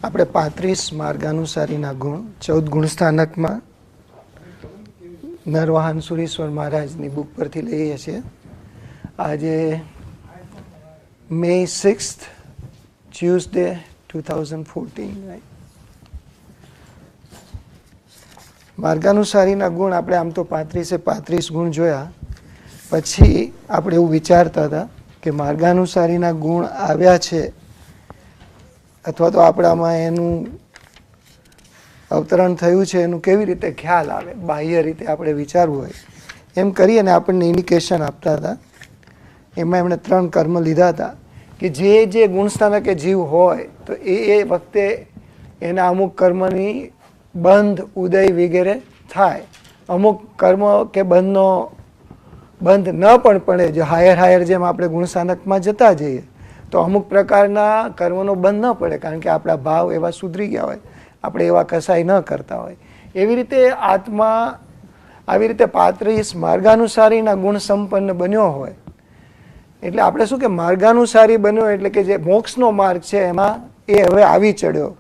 આપણે 35 માર્ગાનુસારીના ગુણ 14 ગુણસ્થાનકમાં નરવાહન સુરેશ્વર મહારાજની બુક પરથી લઈએ છીએ. આજે May 6th, Tuesday 2014. માર્ગાનુસારીના ગુણ આપણે આમ તો 35 ગુણ જોયા. પછી આપણે એવું વિચારતા હતા કે માર્ગાનુસારીના ગુણ આવ્યા છે અથવા તો આપણામાં એનું અવતરણ થયું છે એનું કેવી રીતે ખ્યાલ આવે, બાહ્ય રીતે આપણે વિચારવું હોય એમ કરી અને આપણને ઇન્ડિકેશન આપતા હતા. એમાં એમણે 3 કર્મ લીધા હતા કે જે ગુણસ્થાનકે જીવ હોય તો એ વખતે એના અમુક કર્મની બંધ ઉદય વગેરે થાય. અમુક કર્મ કે બંધ ન પણ પડે. જો હાયર જેમ આપણે ગુણસ્થાનકમાં જતા જઈએ તો અમુક પ્રકારના કર્મનો બંધ ન પડે, કારણ કે આપણા ભાવ એવા સુધરી ગયા હોય, આપણે એવા કસાય ન કરતા હોય. એવી રીતે આત્મા આવી રીતે 35 માર્ગાનુસારીના ગુણ સંપન્ન બન્યો હોય એટલે આપણે શું કે માર્ગાનુસારી બન્યો એટલે કે જે મોક્ષનો માર્ગ છે એમાં એ હવે આવી ચડ્યો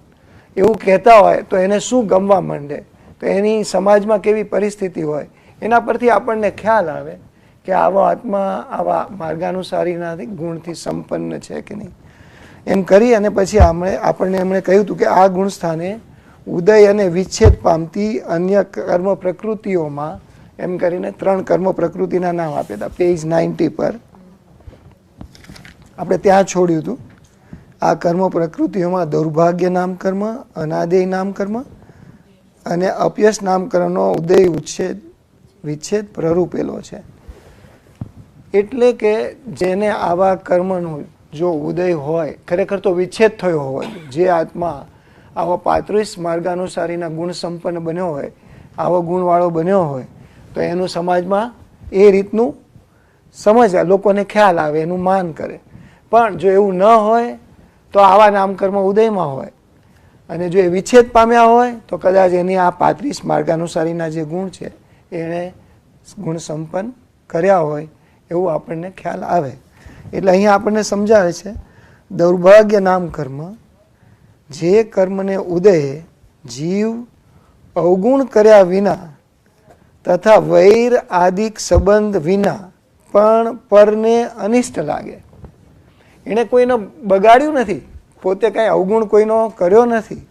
એવું કહેતા હોય તો એને શું ગમવા માંડે, તો એની સમાજમાં કેવી પરિસ્થિતિ હોય એના પરથી આપણને ખ્યાલ આવે કે આવો આત્મા આવા માર્ગાનુસારીના ગુણથી સંપન્ન છે કે નહીં. એમ કરી અને પછી આપણને એમણે કહ્યું હતું કે આ ગુણ સ્થાને ઉદય અને વિચ્છેદ પામતી અન્ય કર્મ પ્રકૃતિઓમાં એમ કરીને 3 કર્મ પ્રકૃતિના નામ આપ્યા હતા. પેજ 90 પર આપણે ત્યાં છોડ્યું હતું. આ કર્મ પ્રકૃતિઓમાં દૌર્ભાગ્ય નામ કર્મ, અનાદેય નામ કર્મ અને અપયશ નામ કર્મનો ઉદય વિચ્છેદ પ્રરૂપેલો છે. એટલે કે જેને આવા કર્મનું જો ઉદય હોય, ખરેખર તો વિચ્છેદ થયો હોય, જે આત્મા આવા 35 માર્ગાનુસારીના ગુણ સંપન્ન બન્યો હોય, આવો ગુણવાળો બન્યો હોય તો એનું સમાજમાં એ રીતનું સમજ લોકોને ખ્યાલ આવે, એનું માન કરે. પણ જો એવું ન હોય તો આવા નામકર્મ ઉદયમાં હોય અને જો એ વિચ્છેદ પામ્યા હોય તો કદાચ એની આ 35 માર્ગાનુસારીના જે ગુણ છે એને ગુણ સંપન્ન કર્યા હોય એવું આપણને ખ્યાલ આવે. એટલે અહીંયા આપણને સમજાવે છે દૌર્ભાગ્ય નામ કર્મ, જે કર્મને ઉદય જીવ અવગુણ કર્યા વિના તથા વૈર આદિક સંબંધ વિના પણ પરને અનિષ્ટ લાગે. એણે કોઈને બગાડ્યું નથી, પોતે કાંઈ અવગુણ કોઈનો કર્યો નથી,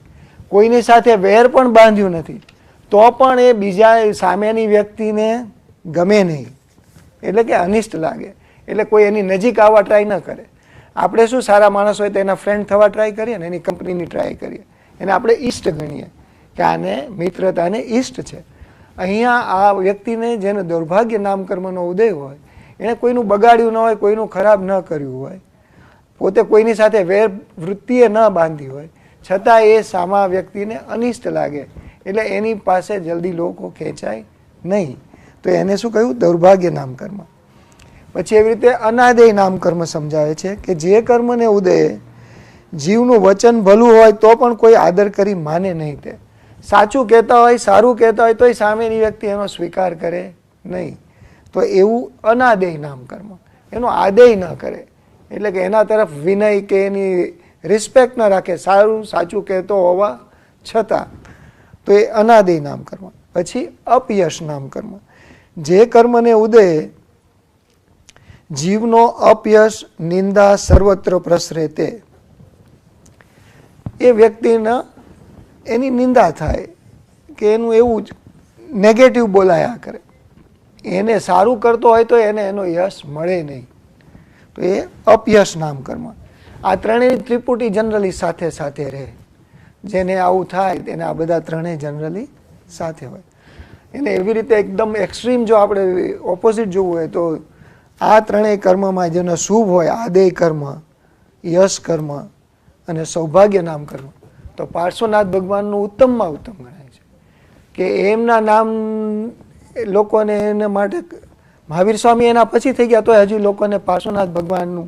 કોઈની સાથે વેર પણ બાંધ્યું નથી, તો પણ એ બીજા સામેની વ્યક્તિને ગમે નહીં, એટલે કે અનિષ્ટ લાગે. એટલે કોઈ એની નજીક આવવા ટ્રાય ન કરે. આપણે શું સારા માણસ હોય તો એના ફ્રેન્ડ થવા ટ્રાય કરીએ ને, એની કંપનીની ટ્રાય કરીએ, એને આપણે ઈષ્ટ ગણીએ કે આને મિત્રતાને ઈષ્ટ છે. અહીંયા આ વ્યક્તિને જેને દૌર્ભાગ્ય નામ કર્મનો ઉદય હોય, એણે કોઈનું બગાડ્યું ન હોય, કોઈનું ખરાબ ન કર્યું હોય, પોતે કોઈની સાથે વેર વૃત્તિએ ન બાંધી હોય, છતાં એ સામા વ્યક્તિને અનિષ્ટ લાગે એટલે એની પાસે જલ્દી લોકો ખેંચાય નહીં. તો એને શું કહ્યું? દૌર્ભાગ્ય નામ કર્મ. પછી એવી રીતે અનાદેય નામ કર્મ સમજાવે છે કે જે કર્મને ઉદયે જીવનું વચન ભલું હોય તો પણ કોઈ આદર કરી માને નહીં. તે સાચું કહેતા હોય, સારું કહેતા હોય તોય સામેની વ્યક્તિ એનો સ્વીકાર કરે નહીં. તો એવું અનાદેય નામ કર્મ, એનો આદેય ન કરે, એટલે કે એના તરફ વિનય કે એની રિસ્પેક્ટ ન રાખે, સારું સાચું કહેતો હોવા છતાં, તો એ અનાદેય નામ કર્મ. પછી અપયશ નામ કર્મ, જે કર્મને ઉદયે જીવનો અપયશ નિંદા સર્વત્ર પ્રસરે તે, એ વ્યક્તિના એની નિંદા થાય કે એનું એવું જ નેગેટિવ બોલાયા કરે. એને સારું કરતો હોય તો એને એનો યશ મળે નહીં, તો એ અપયશ નામ કર્મ. આ ત્રણેય ત્રિપુટી જનરલી સાથે રહે. જેને આવું થાય તેને આ બધા ત્રણેય જનરલી સાથે હોય. એને એવી રીતે એકદમ એક્સ્ટ્રીમ જો આપણે ઓપોઝિટ જોવું હોય તો આ ત્રણેય કર્મમાં જેનો શુભ હોય, આદેય કર્મ, યશ કર્મ અને સૌભાગ્ય નામ કર્મ, તો પાર્શ્વનાથ ભગવાનનું ઉત્તમમાં ઉત્તમ ગણાય છે. કે એમના નામ લોકોને એના માટે, મહાવીર સ્વામી એના પછી થઈ ગયા તો હજુ લોકોને પાર્શ્વનાથ ભગવાનનું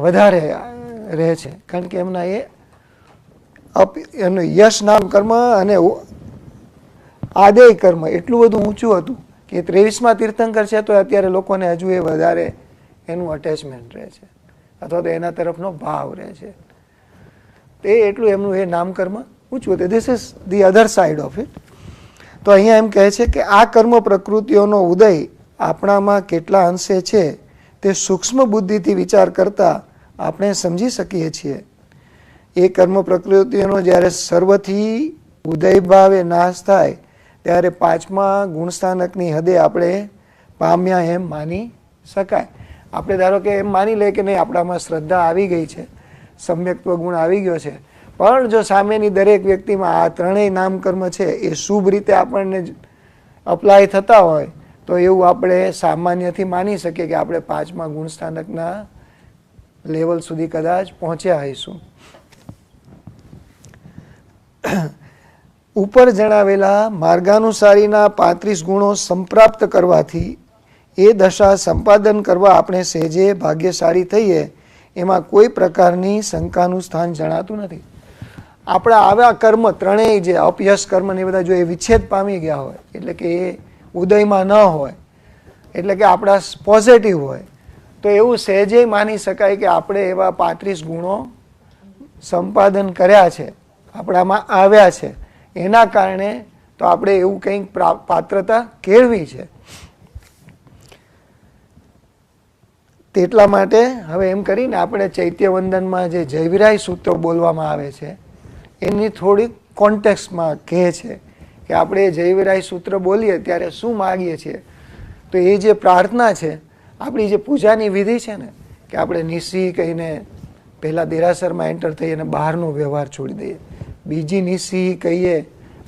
વધારે રહે છે, કારણ કે એમના એનું યશ નામ કર્મ અને આદેય કર્મ એટલું બધું ઊંચું હતું કે 23મા તીર્થંકર છે તો અત્યારે લોકોને હજુ એ વધારે એનું અટેચમેન્ટ રહે છે, અથવા તો એના તરફનો ભાવ રહે છે. તે એટલું એમનું એ નામકર્મ ઊંચું હતું. This is the other side of it. તો અહીંયા એમ કહે છે કે આ કર્મ પ્રકૃતિઓનો ઉદય આપણામાં કેટલા અંશે છે તે સૂક્ષ્મ બુદ્ધિથી વિચાર કરતા આપણે સમજી શકીએ છીએ. એ કર્મ પ્રકૃતિઓનો જ્યારે સર્વથી ઉદય ભાવે નાશ થાય ત્યારે પાંચમા ગુણસ્થાનકની હદે આપણે પામ્યા એમ માની શકાય. આપણે ધારો કે એમ માની લે કે નહીં, આપણામાં શ્રદ્ધા આવી ગઈ છે, સમ્યક્ત્વ ગુણ આવી ગયો છે, પણ જો સામેની દરેક વ્યક્તિમાં આ ત્રણેય નામકર્મ છે એ શુભ રીતે આપણને અપ્લાય થતા હોય તો એવું આપણે સામાન્યથી માની શકીએ કે આપણે પાંચમા ગુણસ્થાનકના લેવલ સુધી કદાચ પહોંચ્યા હઈશું. ઉપર જણાવેલા માર્ગાનુસારીના 35 ગુણો સંપ્રાપ્ત કરવાથી એ દશા સંપાદન કરવા આપણે સહેજે ભાગ્યશાળી થઈએ એમાં કોઈ પ્રકારની શંકાનું સ્થાન જણાતું નથી. આપણા આવા કર્મ ત્રણેય જે અપયશ કર્મ ને બધા જો એ વિચ્છેદ પામી ગયા હોય, એટલે કે એ ઉદયમાં ન હોય, એટલે કે આપણા પોઝિટિવ હોય, તો એવું સહેજે માની શકાય કે આપણે એવા 35 ગુણો સંપાદન કર્યા છે, આપણામાં આવ્યા છે, એના કારણે તો આપણે એવું કંઈક પાત્રતા કેળવી છે. તેટલા માટે હવે એમ કરીને આપણે ચૈત્યવંદનમાં જે જયવિરાય સૂત્રો બોલવામાં આવે છે એની થોડીક કોન્ટેક્સ્ટમાં કહે છે કે આપણે જયવિરાય સૂત્ર બોલીએ ત્યારે શું માગીએ છીએ. તો એ જે પ્રાર્થના છે, આપણી જે પૂજાની વિધિ છે ને, કે આપણે નિશી કહીને પહેલાં દેરાસરમાં એન્ટર થઈ અને બહારનો વ્યવહાર છોડી દઈએ, બીજી નિશી કહીએ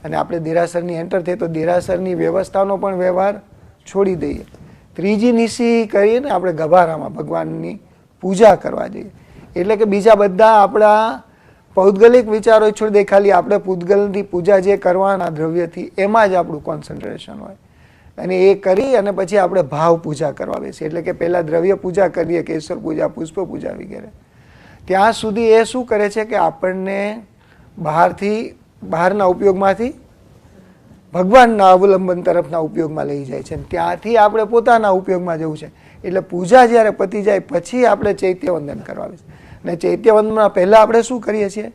અને આપણે દેરાસરની એન્ટર થઈએ તો દેરાસરની વ્યવસ્થાનો પણ વ્યવહાર છોડી દઈએ, ત્રીજી નિશી કરીને આપણે ગભારામાં ભગવાનની પૂજા કરવા જઈએ. એટલે કે બીજા બધા આપણા પૌદ્ગલિક વિચારો છોડી દે, ખાલી આપણે પૂતગલની પૂજા જે કરવાના દ્રવ્યથી એમાં જ આપણું કોન્સન્ટ્રેશન હોય અને એ કરી અને પછી આપણે ભાવ પૂજા કરવા બેસીએ. એટલે કે પહેલાં દ્રવ્ય પૂજા કરીએ, કેસર પૂજા, પુષ્પ પૂજા વગેરે. ત્યાં સુધી એ શું કરે છે કે આપણને બહારના ઉપયોગમાંથી ભગવાનના અવલંબન તરફના ઉપયોગમાં લઈ જાય છે. ત્યાંથી આપણે પોતાના ઉપયોગમાં જવું છે. એટલે પૂજા જ્યારે પતી જાય પછી આપણે ચૈત્યવંદન કરવા બેસીએ. અને ચૈત્યવંદનમાં પહેલાં આપણે શું કરીએ છીએ?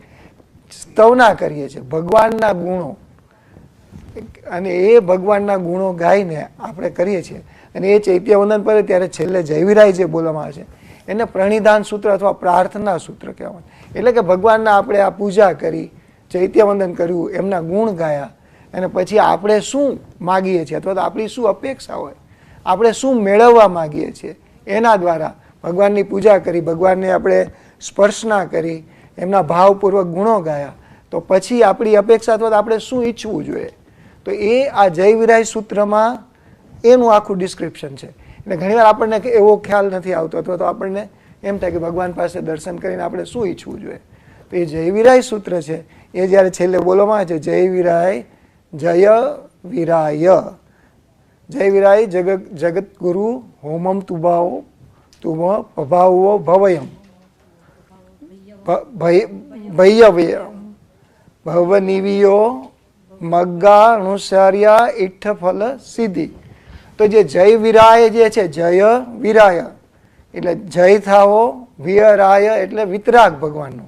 સ્તવના કરીએ છીએ, ભગવાનના ગુણો, અને એ ભગવાનના ગુણો ગાઈને આપણે કરીએ છીએ. અને એ ચૈત્યવંદન પર ત્યારે છેલ્લે જયવિરાય જે બોલવામાં આવે છે એને પ્રણિધાન સૂત્ર અથવા પ્રાર્થના સૂત્ર કહેવાય. એટલે કે ભગવાનના આપણે આ પૂજા કરી, ચૈત્યવંદન કર્યું, એમના ગુણ ગાયા, અને પછી આપણે શું માગીએ છીએ અથવા તો આપણી શું અપેક્ષા હોય, આપણે શું મેળવવા માગીએ છીએ, એના દ્વારા ભગવાનની પૂજા કરી, ભગવાનને આપણે સ્પર્શના કરી, એમના ભાવપૂર્વક ગુણો ગાયા, તો પછી આપણી અપેક્ષા અથવા તો આપણે શું ઈચ્છવું જોઈએ. તો એ આ જયવિરાય સૂત્રમાં એનું આખું ડિસ્ક્રિપ્શન છે. એટલે ઘણીવાર આપણને એવો ખ્યાલ નથી આવતો અથવા તો આપણને એમ થાય કે ભગવાન પાસે દર્શન કરીને આપણે શું ઈચ્છવું જોઈએ. તો એ જયવિરાય સૂત્ર છે એ જ્યારે છેલ્લે બોલવામાં આવે છે, જયવિરાય જય વિરાય, જય વિરાય જગત ગુરુ હોમમ તુભાવો તુમ પભાવો ભવયમ ભૈયવ્ય ભવનિવિયો મગ્ગા અનુસાર્યા ઇઠ્ઠ ફલ સિદ્ધિ. તો જે જય વિરાય જે છે, જય વિરાય એટલે જય થાવો, વિરાય એટલે વિતરાગ ભગવાનનો.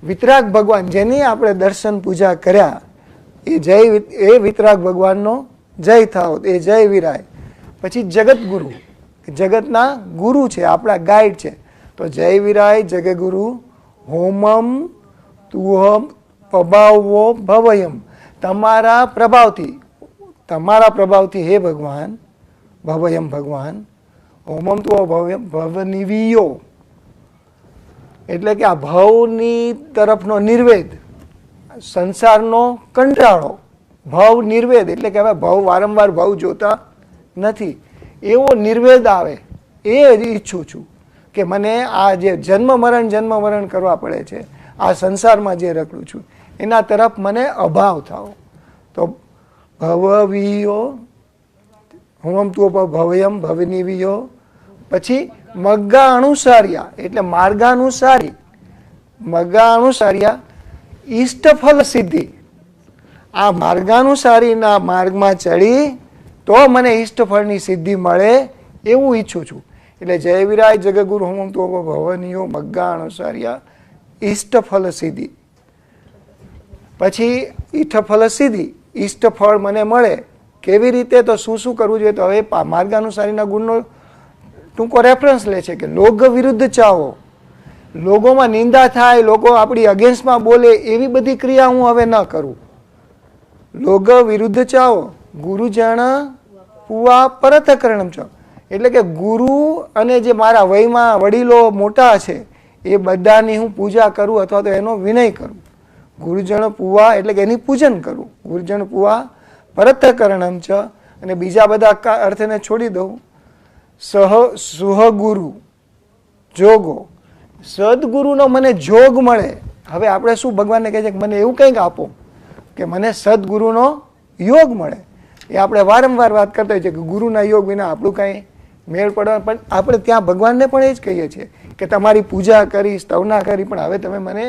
વિતરાગ ભગવાન જેની આપણે દર્શન પૂજા કર્યા એ વિતરાગ ભગવાનનો જય થાવ, એ જય વિરાય. પછી જગત ગુરુ, જગતના ગુરુ છે, આપણા ગાઈડ છે. તો જય વિરાય જગગુરુ હોમમ તુહમ પભાવો ભવયમ, તમારા પ્રભાવથી હે ભગવાન, ભવયમ ભગવાન, હોમમ તુ ભવયમ ભવનિવિયો, એટલે કે આ ભવની તરફનો નિર્વેદ, સંસારનો કંટાળો, ભવ નિર્વેદ એટલે કે હવે ભવ વારંવાર ભવ જોતા નથી, એવો નિર્વેદ આવે એ ઈચ્છું છું કે મને આ જે જન્મ મરણ કરવા પડે છે, આ સંસારમાં જે રખડું છું એના તરફ મને અભાવ થાવ. તો ભવવિયો હોમ તુ ભવયમ ભવનિવિયો, પછી મગ્ગા અનુસાર્યા એટલે માર્ગાનુસારી, મગ્ગા અનુસાર્યા ઈષ્ટફલ સિદ્ધિ. આ માર્ગાનુસારીના માર્ગમાં ચડી તો મને ઈષ્ટફળની સિદ્ધિ મળે એવું ઈચ્છું છું. એટલે જય વિરાય જગગુરુ હોમ તો ભવનિયો મગ્ગા અનુસાર્યા ઈષ્ટફલ સિદ્ધિ, પછી ઈષ્ટફળ સિદ્ધિ, ઈષ્ટફળ મને મળે કેવી રીતે, તો શું શું કરવું જોઈએ. તો હવે માર્ગાનુસારીના ગુણનો ટૂંકો રેફરન્સ લે છે કે લોક વિરુદ્ધ ચાહો, લોકોમાં નિંદા થાય, લોકો આપણી અગેન્સ્ટમાં બોલે, એવી બધી ક્રિયા હું હવે ન કરું. લોક વિરુદ્ધ ચાહો, ગુરુજન પુવા પરતકરણમ છો, એટલે કે ગુરુ અને જે મારા વયમાં વડીલો મોટા છે એ બધાની હું પૂજા કરું અથવા તો એનો વિનય કરું. ગુરુજન પુવા એટલે કે એની પૂજન કરું. ગુરુજન પુવા પરતકરણમ છે. અને બીજા બધા અર્થને છોડી દઉં. સુહગુરુ જોગો, સદગુરુનો મને જોગ મળે. હવે આપણે શું ભગવાનને કહે છે કે મને એવું કંઈક આપો કે મને સદગુરુનો યોગ મળે. એ આપણે વારંવાર વાત કરતા હોઈએ છીએ કે ગુરુના યોગ વિના આપણું કાંઈ મેળ પડવા, પણ આપણે ત્યાં ભગવાનને પણ એ જ કહીએ છીએ કે તમારી પૂજા કરી, સ્તવના કરી, પણ હવે તમે મને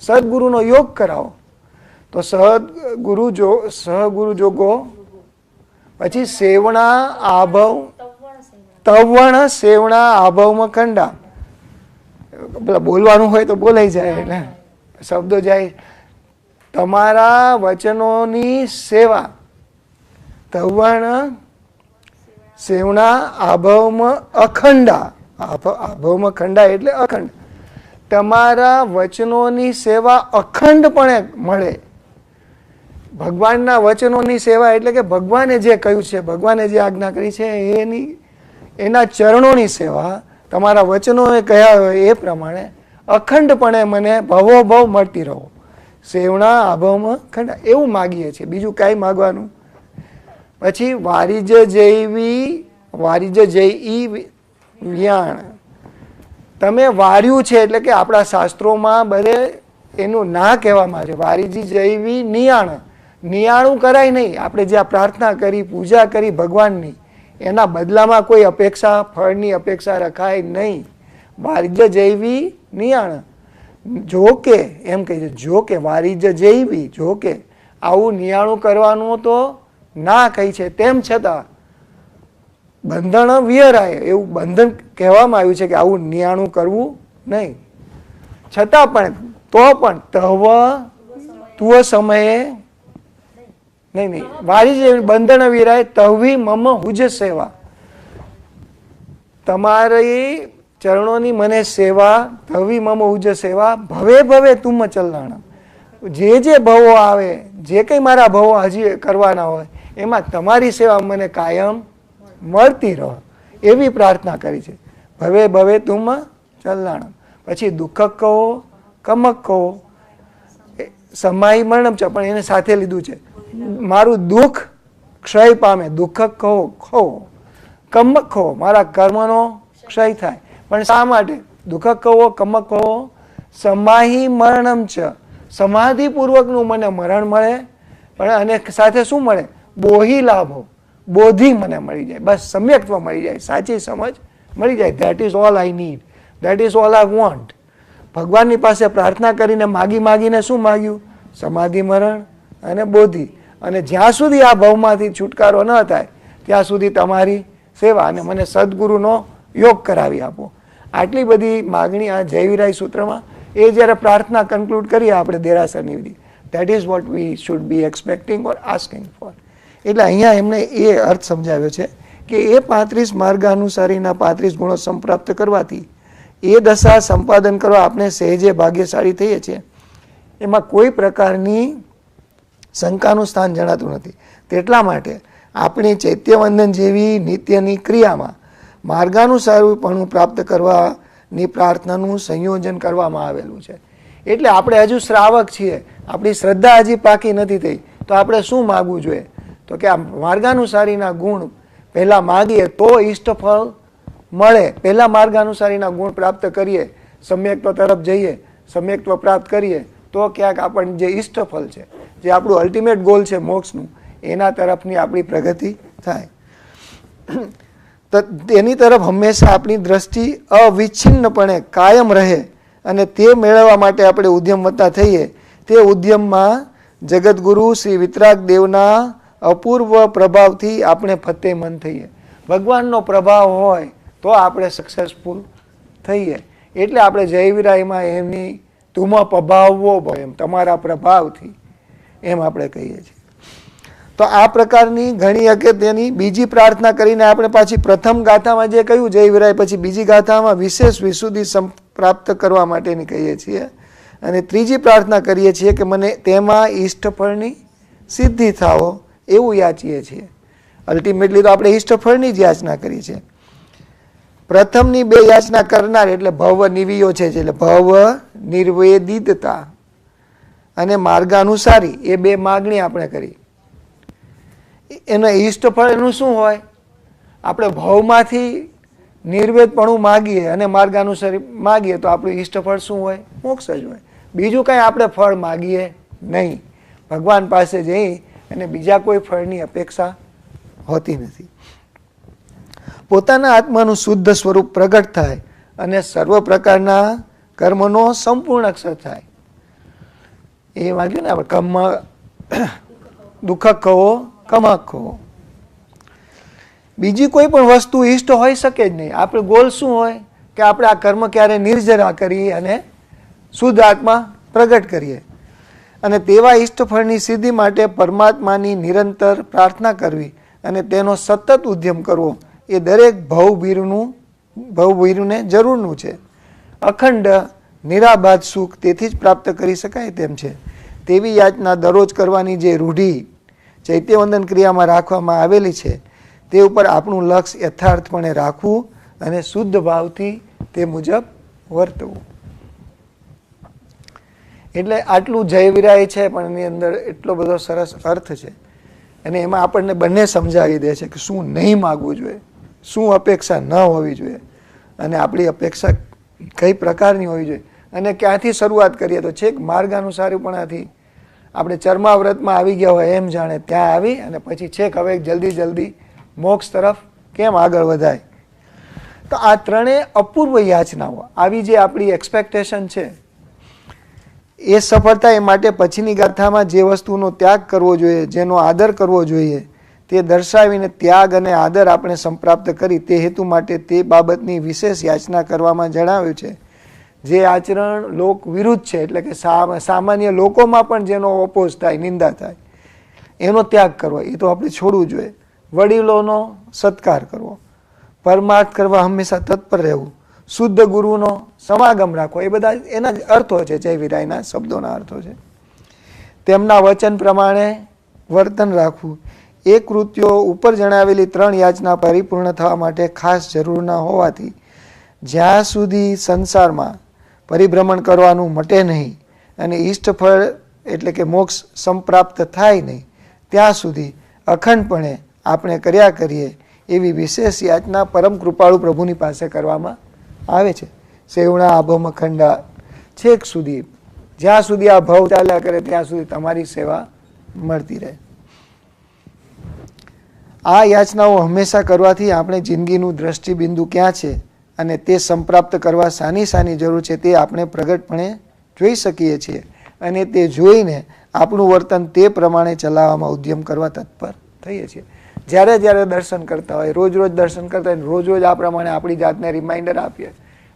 સદગુરુનો યોગ કરાવો. તો સહગુરુ જોગો, પછી સેવણા આભવ, તવણ સેવણા આભવમાં ખંડા. પેલા બોલવાનું હોય તો બોલાઈ જાય, એટલે શબ્દો જાય. તમારા વચનોની સેવા, તવણ સેવણા આભવમાં અખંડા, આભવમાં ખંડા એટલે અખંડ. તમારા વચનોની સેવા અખંડપણે મળે. ભગવાનના વચનોની સેવા એટલે કે ભગવાને જે કહ્યું છે, ભગવાને જે આજ્ઞા કરી છે એના ચરણોની સેવા, તમારા વચનોએ કહ્યા હોય એ પ્રમાણે અખંડપણે મને ભવો ભવ મળતી રહો. સેવણા આભવમાં ખંડા, એવું માગીએ છીએ, બીજું કાંઈ માગવાનું. પછી વારિજ જય વ્યાણ, તમે વાર્યું છે એટલે કે આપણા શાસ્ત્રોમાં બધે એનું ના કહેવામાં આવે છે. વારિજી જૈવી નિયાણ, નિયાણું કરાય નહીં. આપણે જ્યાં પ્રાર્થના કરી, પૂજા કરી ભગવાનની, એના બદલામાં કોઈ અપેક્ષા, ફળની અપેક્ષા રખાય નહીં. વારિજ જૈવી નિયાણ, જોકે એમ કહે છે, જોકે વારિજ જૈવી, જોકે આવું નિયાણું કરવાનું તો ના કહી છે, તેમ છતાં બંધન વિહરાય, એવું બંધન કહેવામાં આવ્યું છે કે આવું નિયાણું કરવું નહીં. છતાં પણ તો પણ તુવ સમયે નહીં, વારી બંધન વિરાય તવી મમ હુજ સેવા, તમારી ચરણોની મને સેવા, તવી મમ હુજ સેવા, ભવે ભવે તુમ ચલણ, જે ભવો આવે, જે કંઈ મારા ભવો હજી કરવાના હોય એમાં તમારી સેવા મને કાયમ મળતી રહો, એવી પ્રાર્થના કરી છે. ભવે ભવે તુમ ચલણ. પછી દુઃખ કહો, કમક કહો, સમાહી મરણમ છે, પણ એને સાથે લીધું છે. મારું દુઃખ ક્ષય પામે, દુઃખ કહો ખો, કમક કહો, મારા કર્મનો ક્ષય થાય. પણ શા માટે? દુઃખ કહો, કમક કહો, સમાહી મરણમ છે, સમાધિપૂર્વકનું મને મરણ મળે, પણ અને સાથે શું મળે? બોહી લાભો, બોધિ મને મળી જાય, બસ સમ્યક્ત્વ મળી જાય, સાચી સમજ મળી જાય. That is all I need, that is all I want. ભગવાનની પાસે પ્રાર્થના કરીને માગીને શું માગ્યું? સમાધિ, મરણ અને બોધિ. અને જ્યાં સુધી આ ભવમાંથી છુટકારો ન થાય ત્યાં સુધી તમારી સેવા અને મને સદગુરુનો યોગ કરાવી આપો. આટલી બધી માગણી આ જયવીરાય સૂત્રમાં, એ જ્યારે પ્રાર્થના કન્ક્લુડ કરીએ આપણે દેરાસરની વિધિ, that is what we should be expecting or asking for. એટલે અહીંયા એમણે એ અર્થ સમજાવ્યો છે કે એ 35 માર્ગાનુસારીના 35 ગુણો સંપ્રાપ્ત કરવાથી એ દશા સંપાદન કરવા આપણે સહેજે ભાગ્યશાળી થઈએ છીએ, એમાં કોઈ પ્રકારની શંકાનું સ્થાન જણાતું નથી. તેટલા માટે આપણી ચૈત્યવંદન જેવી નિત્યની ક્રિયામાં માર્ગાનુસારીપણું પ્રાપ્ત કરવાની પ્રાર્થનાનું સંયોજન કરવામાં આવેલું છે. એટલે આપણે હજુ શ્રાવક છીએ, આપણી શ્રદ્ધા હજી પાકી નથી થઈ, તો આપણે શું માગવું જોઈએ? તો કે આ માર્ગાનુસારીના ગુણ પહેલા માગીએ તો ઈષ્ટફળ મળે. પહેલા માર્ગાનુસારીના ગુણ પ્રાપ્ત કરીએ, સમ્યક્ત્વ તરફ જઈએ, સમ્યક્ત્વ પ્રાપ્ત કરીએ તો ક્યાંક આપણને જે ઈષ્ટફળ છે, જે આપણું અલ્ટિમેટ ગોલ છે મોક્ષનું, એના તરફની આપણી પ્રગતિ થાય. તો તેની તરફ હંમેશા આપણી દ્રષ્ટિ અવિચ્છિન્નપણે કાયમ રહે અને તે મેળવવા માટે આપણે ઉદ્યમવત્તા થઈએ. તે ઉદ્યમમાં જગતગુરુ શ્રી વિતરાગ દેવના અપૂર્વ પ્રભાવથી આપણે ફતેમંદ થઈએ. ભગવાનનો પ્રભાવ હોય તો આપણે સક્સેસફુલ થઈએ. એટલે આપણે જયવીરાયમાં એમની તુમ પ્રભાવવો એમ તમારા પ્રભાવથી એમ આપણે કહીએ છીએ. તો આ પ્રકારની ઘણી અગત્યની બીજી પ્રાર્થના કરીને આપણે પાછી પ્રથમ ગાથામાં જે કહ્યું જય વિરાય, પછી બીજી ગાથામાં વિશેષ વિશુદ્ધિ પ્રાપ્ત કરવા માટેની કહીએ છીએ. અને ત્રીજી પ્રાર્થના કરીએ છીએ કે મને તેમાં ઈષ્ટફળની સિદ્ધિ થાઓ એવું યાચીએ છીએ. અલ્ટિમેટલી તો આપણે ઈષ્ટફળની જ યાચના કરીએ છીએ. પ્રથમની બે યાચના કરનાર એટલે ભવ નિવિયો છે, એટલે ભવ નિર્વેદિતતા અને માર્ગાનુસારી એ બે માગણી આપણે કરી. એનો ઈષ્ટફળ એનું શું હોય? આપણે ભવમાંથી નિર્વેદપણું માગીએ અને માર્ગાનુસારી માગીએ તો આપણું ઈષ્ટફળ શું હોય? મોક્ષ જ હોય. બીજું કંઈ આપણે ફળ માગીએ નહીં. ભગવાન પાસે જઈ અને બીજા કોઈ ફળની અપેક્ષા હોતી નથી. પોતાના આત્માનું શુદ્ધ સ્વરૂપ પ્રગટ થાય અને સર્વ પ્રકારના કર્મનો સંપૂર્ણ અક્ષર થાય. એ માગ્યું ને આપણે કર્મ દુઃખ કહો કમક કહો. બીજી કોઈ પણ વસ્તુ ઈષ્ટ હોઈ શકે જ નહીં. આપણે ગોલ શું હોય કે આપણે આ કર્મ ક્યારે નિર્જરા કરીએ અને શુદ્ધ આત્મા પ્રગટ કરીએ. અને તેવા ઈષ્ટફળની સિદ્ધિ માટે પરમાત્માની નિરંતર પ્રાર્થના કરવી અને તેનો સતત ઉદ્યમ કરવો એ દરેક ભવભીરુને જરૂરનું છે. અખંડ નિરાબાદ સુખ તેથી જ પ્રાપ્ત કરી શકાય તેમ છે. તેવી યાચના દરરોજ કરવાની જે રૂઢિ ચૈત્યવંદન ક્રિયામાં રાખવામાં આવેલી છે તે ઉપર આપણું લક્ષ્ય યથાર્થપણે રાખવું અને શુદ્ધ ભાવથી તે મુજબ વર્તવું. એટલે આટલું જય વિરાય છે, પણ એની અંદર એટલો બધો સરસ અર્થ છે. અને એમાં આપણને બંને સમજાવી દે છે કે શું નહીં માગવું જોઈએ, શું અપેક્ષા ન હોવી જોઈએ, અને આપણી અપેક્ષા કઈ પ્રકારની હોવી જોઈએ, અને ક્યાંથી શરૂઆત કરીએ તો છેક માર્ગાનુસારીપણાથી આપણે ચર્માવ્રતમાં આવી ગયા હોય એમ જાણે ત્યાં આવી અને પછી છેક હવે જલ્દી મોક્ષ તરફ કેમ આગળ વધાય. તો આ ત્રણેય અપૂર્વ યાચનાઓ, આવી જે આપણી એક્સપેક્ટેશન છે એ સફળતા એ માટે પછીની ગાથામાં જે વસ્તુનો ત્યાગ કરવો જોઈએ, જેનો આદર કરવો જોઈએ તે દર્શાવીને ત્યાગ અને આદર આપણે સંપ્રાપ્ત કરી તે હેતુ માટે તે બાબતની વિશેષ યાચના કરવામાં જણાવ્યું છે. જે આચરણ લોક વિરુદ્ધ છે, એટલે કે સામાન્ય લોકોમાં પણ જેનો ઓપોઝ થાય, નિંદા થાય, એનો ત્યાગ કરવો એ તો આપણે છોડવું જોઈએ. વડીલોનો સત્કાર કરવો, પરમાર્થ કરવા હંમેશા તત્પર રહેવું, શુદ્ધ ગુરુનો સમાગમ રાખવો, એ બધા એના જ અર્થો છે, જય વિરાયના શબ્દોના અર્થો છે. તેમના વચન પ્રમાણે વર્તન રાખવું. એ કૃત્યો ઉપર જણાવેલી ત્રણ યાચના પરિપૂર્ણ થવા માટે ખાસ જરૂર ન હોવાથી જ્યાં સુધી સંસારમાં પરિભ્રમણ કરવાનું મટે નહીં અને ઈષ્ટફળ એટલે કે મોક્ષ સંપ્રાપ્ત થાય નહીં ત્યાં સુધી અખંડપણે આપણે કર્યા કરીએ એવી વિશેષ યાચના પરમ કૃપાળુ પ્રભુની પાસે કરવામાં આવે છે. સેવણા આભમ અખંડા, છેક સુધી જ્યાં સુધી આ ભવ ચાલ્યા કરે ત્યાં સુધી તમારી સેવા મળતી રહે. આ યાચનાઓ હંમેશા કરવાથી આપણે જિંદગીનું દ્રષ્ટિબિંદુ ક્યાં છે અને તે સંપ્રાપ્ત કરવા શાની જરૂર છે તે આપણે પ્રગટપણે જોઈ શકીએ છીએ, અને તે જોઈને આપણું વર્તન તે પ્રમાણે ચલાવવામાં ઉદ્યમ કરવા તત્પર થઈએ છીએ. જ્યારે જ્યારે દર્શન કરતા હોય, રોજ દર્શન કરતા હોય, રોજ આ પ્રમાણે આપણી જાતને રિમાઇન્ડર આપીએ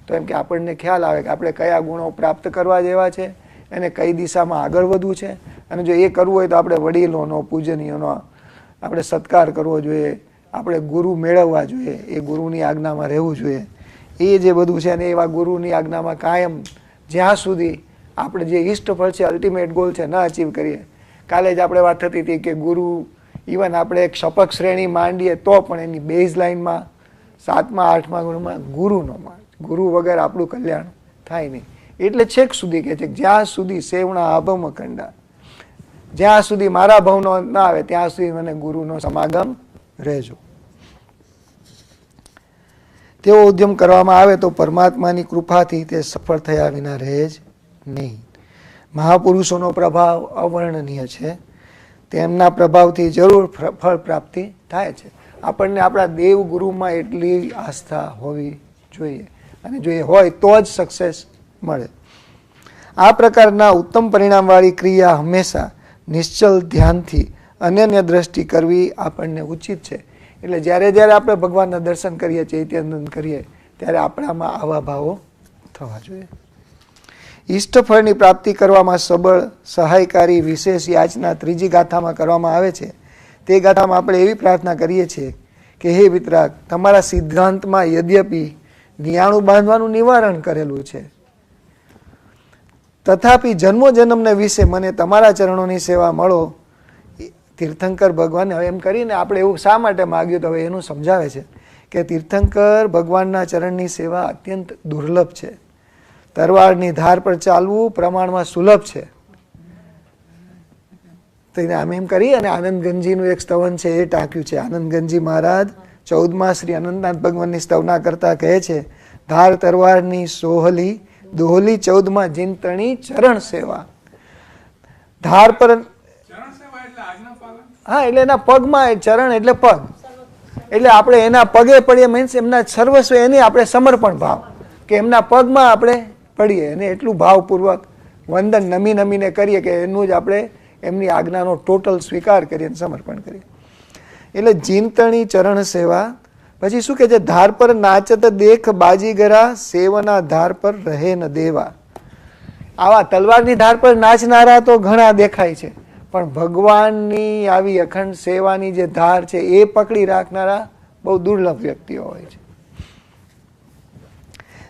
તો એમ કે આપણને ખ્યાલ આવે કે આપણે કયા ગુણો પ્રાપ્ત કરવા જેવા છે અને કઈ દિશામાં આગળ વધવું છે. અને જો એ કરવું હોય તો આપણે વડીલોનો, પૂજનીયોનો આપણે સત્કાર કરવો જોઈએ, આપણે ગુરુ મેળવવા જોઈએ, એ ગુરુની આજ્ઞામાં રહેવું જોઈએ. એ જે બધું છે ને એવા ગુરુની આજ્ઞામાં કાયમ જ્યાં સુધી આપણે જે ઈષ્ટફળ છે, અલ્ટિમેટ ગોલ છે, ન અચીવ કરીએ. કાલે જ આપણે વાત થતી હતી કે ગુરુ ઇવન આપણે એક શપક શ્રેણી માંડીએ તો પણ એની બેઝ લાઇનમાં 7મા 8મા ગુણમાં ગુરુનો માર્ગ, ગુરુ વગર આપણું કલ્યાણ થાય નહીં. એટલે છેક સુધી કહે છે જ્યાં સુધી સેવણા આભમ અખંડા, જ્યાં સુધી મારા ભવનો ના આવે ત્યાં સુધી મને ગુરુનો સમાગમ રહેજો. તેવો ઉદ્યમ કરવામાં આવે તો પરમાત્માની કૃપાથી તે સફળ થયા વિના રહે જ નહીં. મહાપુરુષોનો પ્રભાવ અવર્ણનીય છે. તેમના પ્રભાવથી જરૂર ફળ પ્રાપ્તિ થાય છે. આપણને આપણા દેવ ગુરુમાં એટલી આસ્થા હોવી જોઈએ, અને જો એ હોય તો જ સક્સેસ મળે. આ પ્રકારના ઉત્તમ પરિણામવાળી ક્રિયા હંમેશા નિશ્ચલ ધ્યાનથી અનન્ય દ્રષ્ટિ કરવી આપણને ઉચિત છે. એટલે જ્યારે જ્યારે આપણે ભગવાનના દર્શન કરીએ, ચૈત્યવંદન કરીએ, ત્યારે આપણામાં આવા ભાવો થવા જોઈએ. ઈષ્ટફળની પ્રાપ્તિ કરવામાં સબળ સહાયકારી વિશેષ યાચના ત્રીજી ગાથામાં કરવામાં આવે છે. તે ગાથામાં આપણે એવી પ્રાર્થના કરીએ છીએ કે હે વિતરાગ, તમારા સિદ્ધાંતમાં યદ્યપિ નિયાણું બાંધવાનું નિવારણ કરેલું છે, તથાપિ જન્મો જન્મને વિશે મને તમારા ચરણોની સેવા મળો. તીર્થંકર ભગવાન હવે એમ કરીને આપણે એવું શા માટે માગ્યું, તો હવે એનું સમજાવે છે કે તીર્થંકર ભગવાનના ચરણની સેવા અત્યંત દુર્લભ છે. તરવારની ધાર પર ચાલવું પ્રમાણમાં સુલભ છે. તો આમ એમ કરી અને આનંદગંજીનું એક સ્તવન છે એ ટાંક્યું છે. આનંદગંજી મહારાજ 14માં શ્રી અનંતનાથ ભગવાનની સ્તવના કરતા કહે છે, ધાર તરવારની સોહલી દોહલી 14માં જીનતણી ચરણ સેવા. ધાર પર, હા, એટલે એના પગમાં, ચરણ એટલે પગ, એટલે આપણે એના પગે પડીએ, મીન્સ એમના સર્વસ્વ, એની આપણે સમર્પણ ભાવ કે એમના પગમાં આપણે પડીએ અને એટલું ભાવપૂર્વક વંદન નમી નમીને કરીએ કે એનું જ આપણે એમની આજ્ઞાનો ટોટલ સ્વીકાર કરીએ, સમર્પણ કરીએ. એટલે જીનતણી ચરણ સેવા. પછી શું કે છે, ધાર પર નાચત દેખ બાજીગરા સેવના ધાર પર રહે ન દેવા. આવા તલવારની ધાર પર નાચનારા તો ઘણા દેખાય છે, પણ ભગવાનની આવી અખંડ સેવાની જે ધાર છે એ પકડી રાખનારા બહુ દુર્લભ વ્યક્તિઓ હોય છે.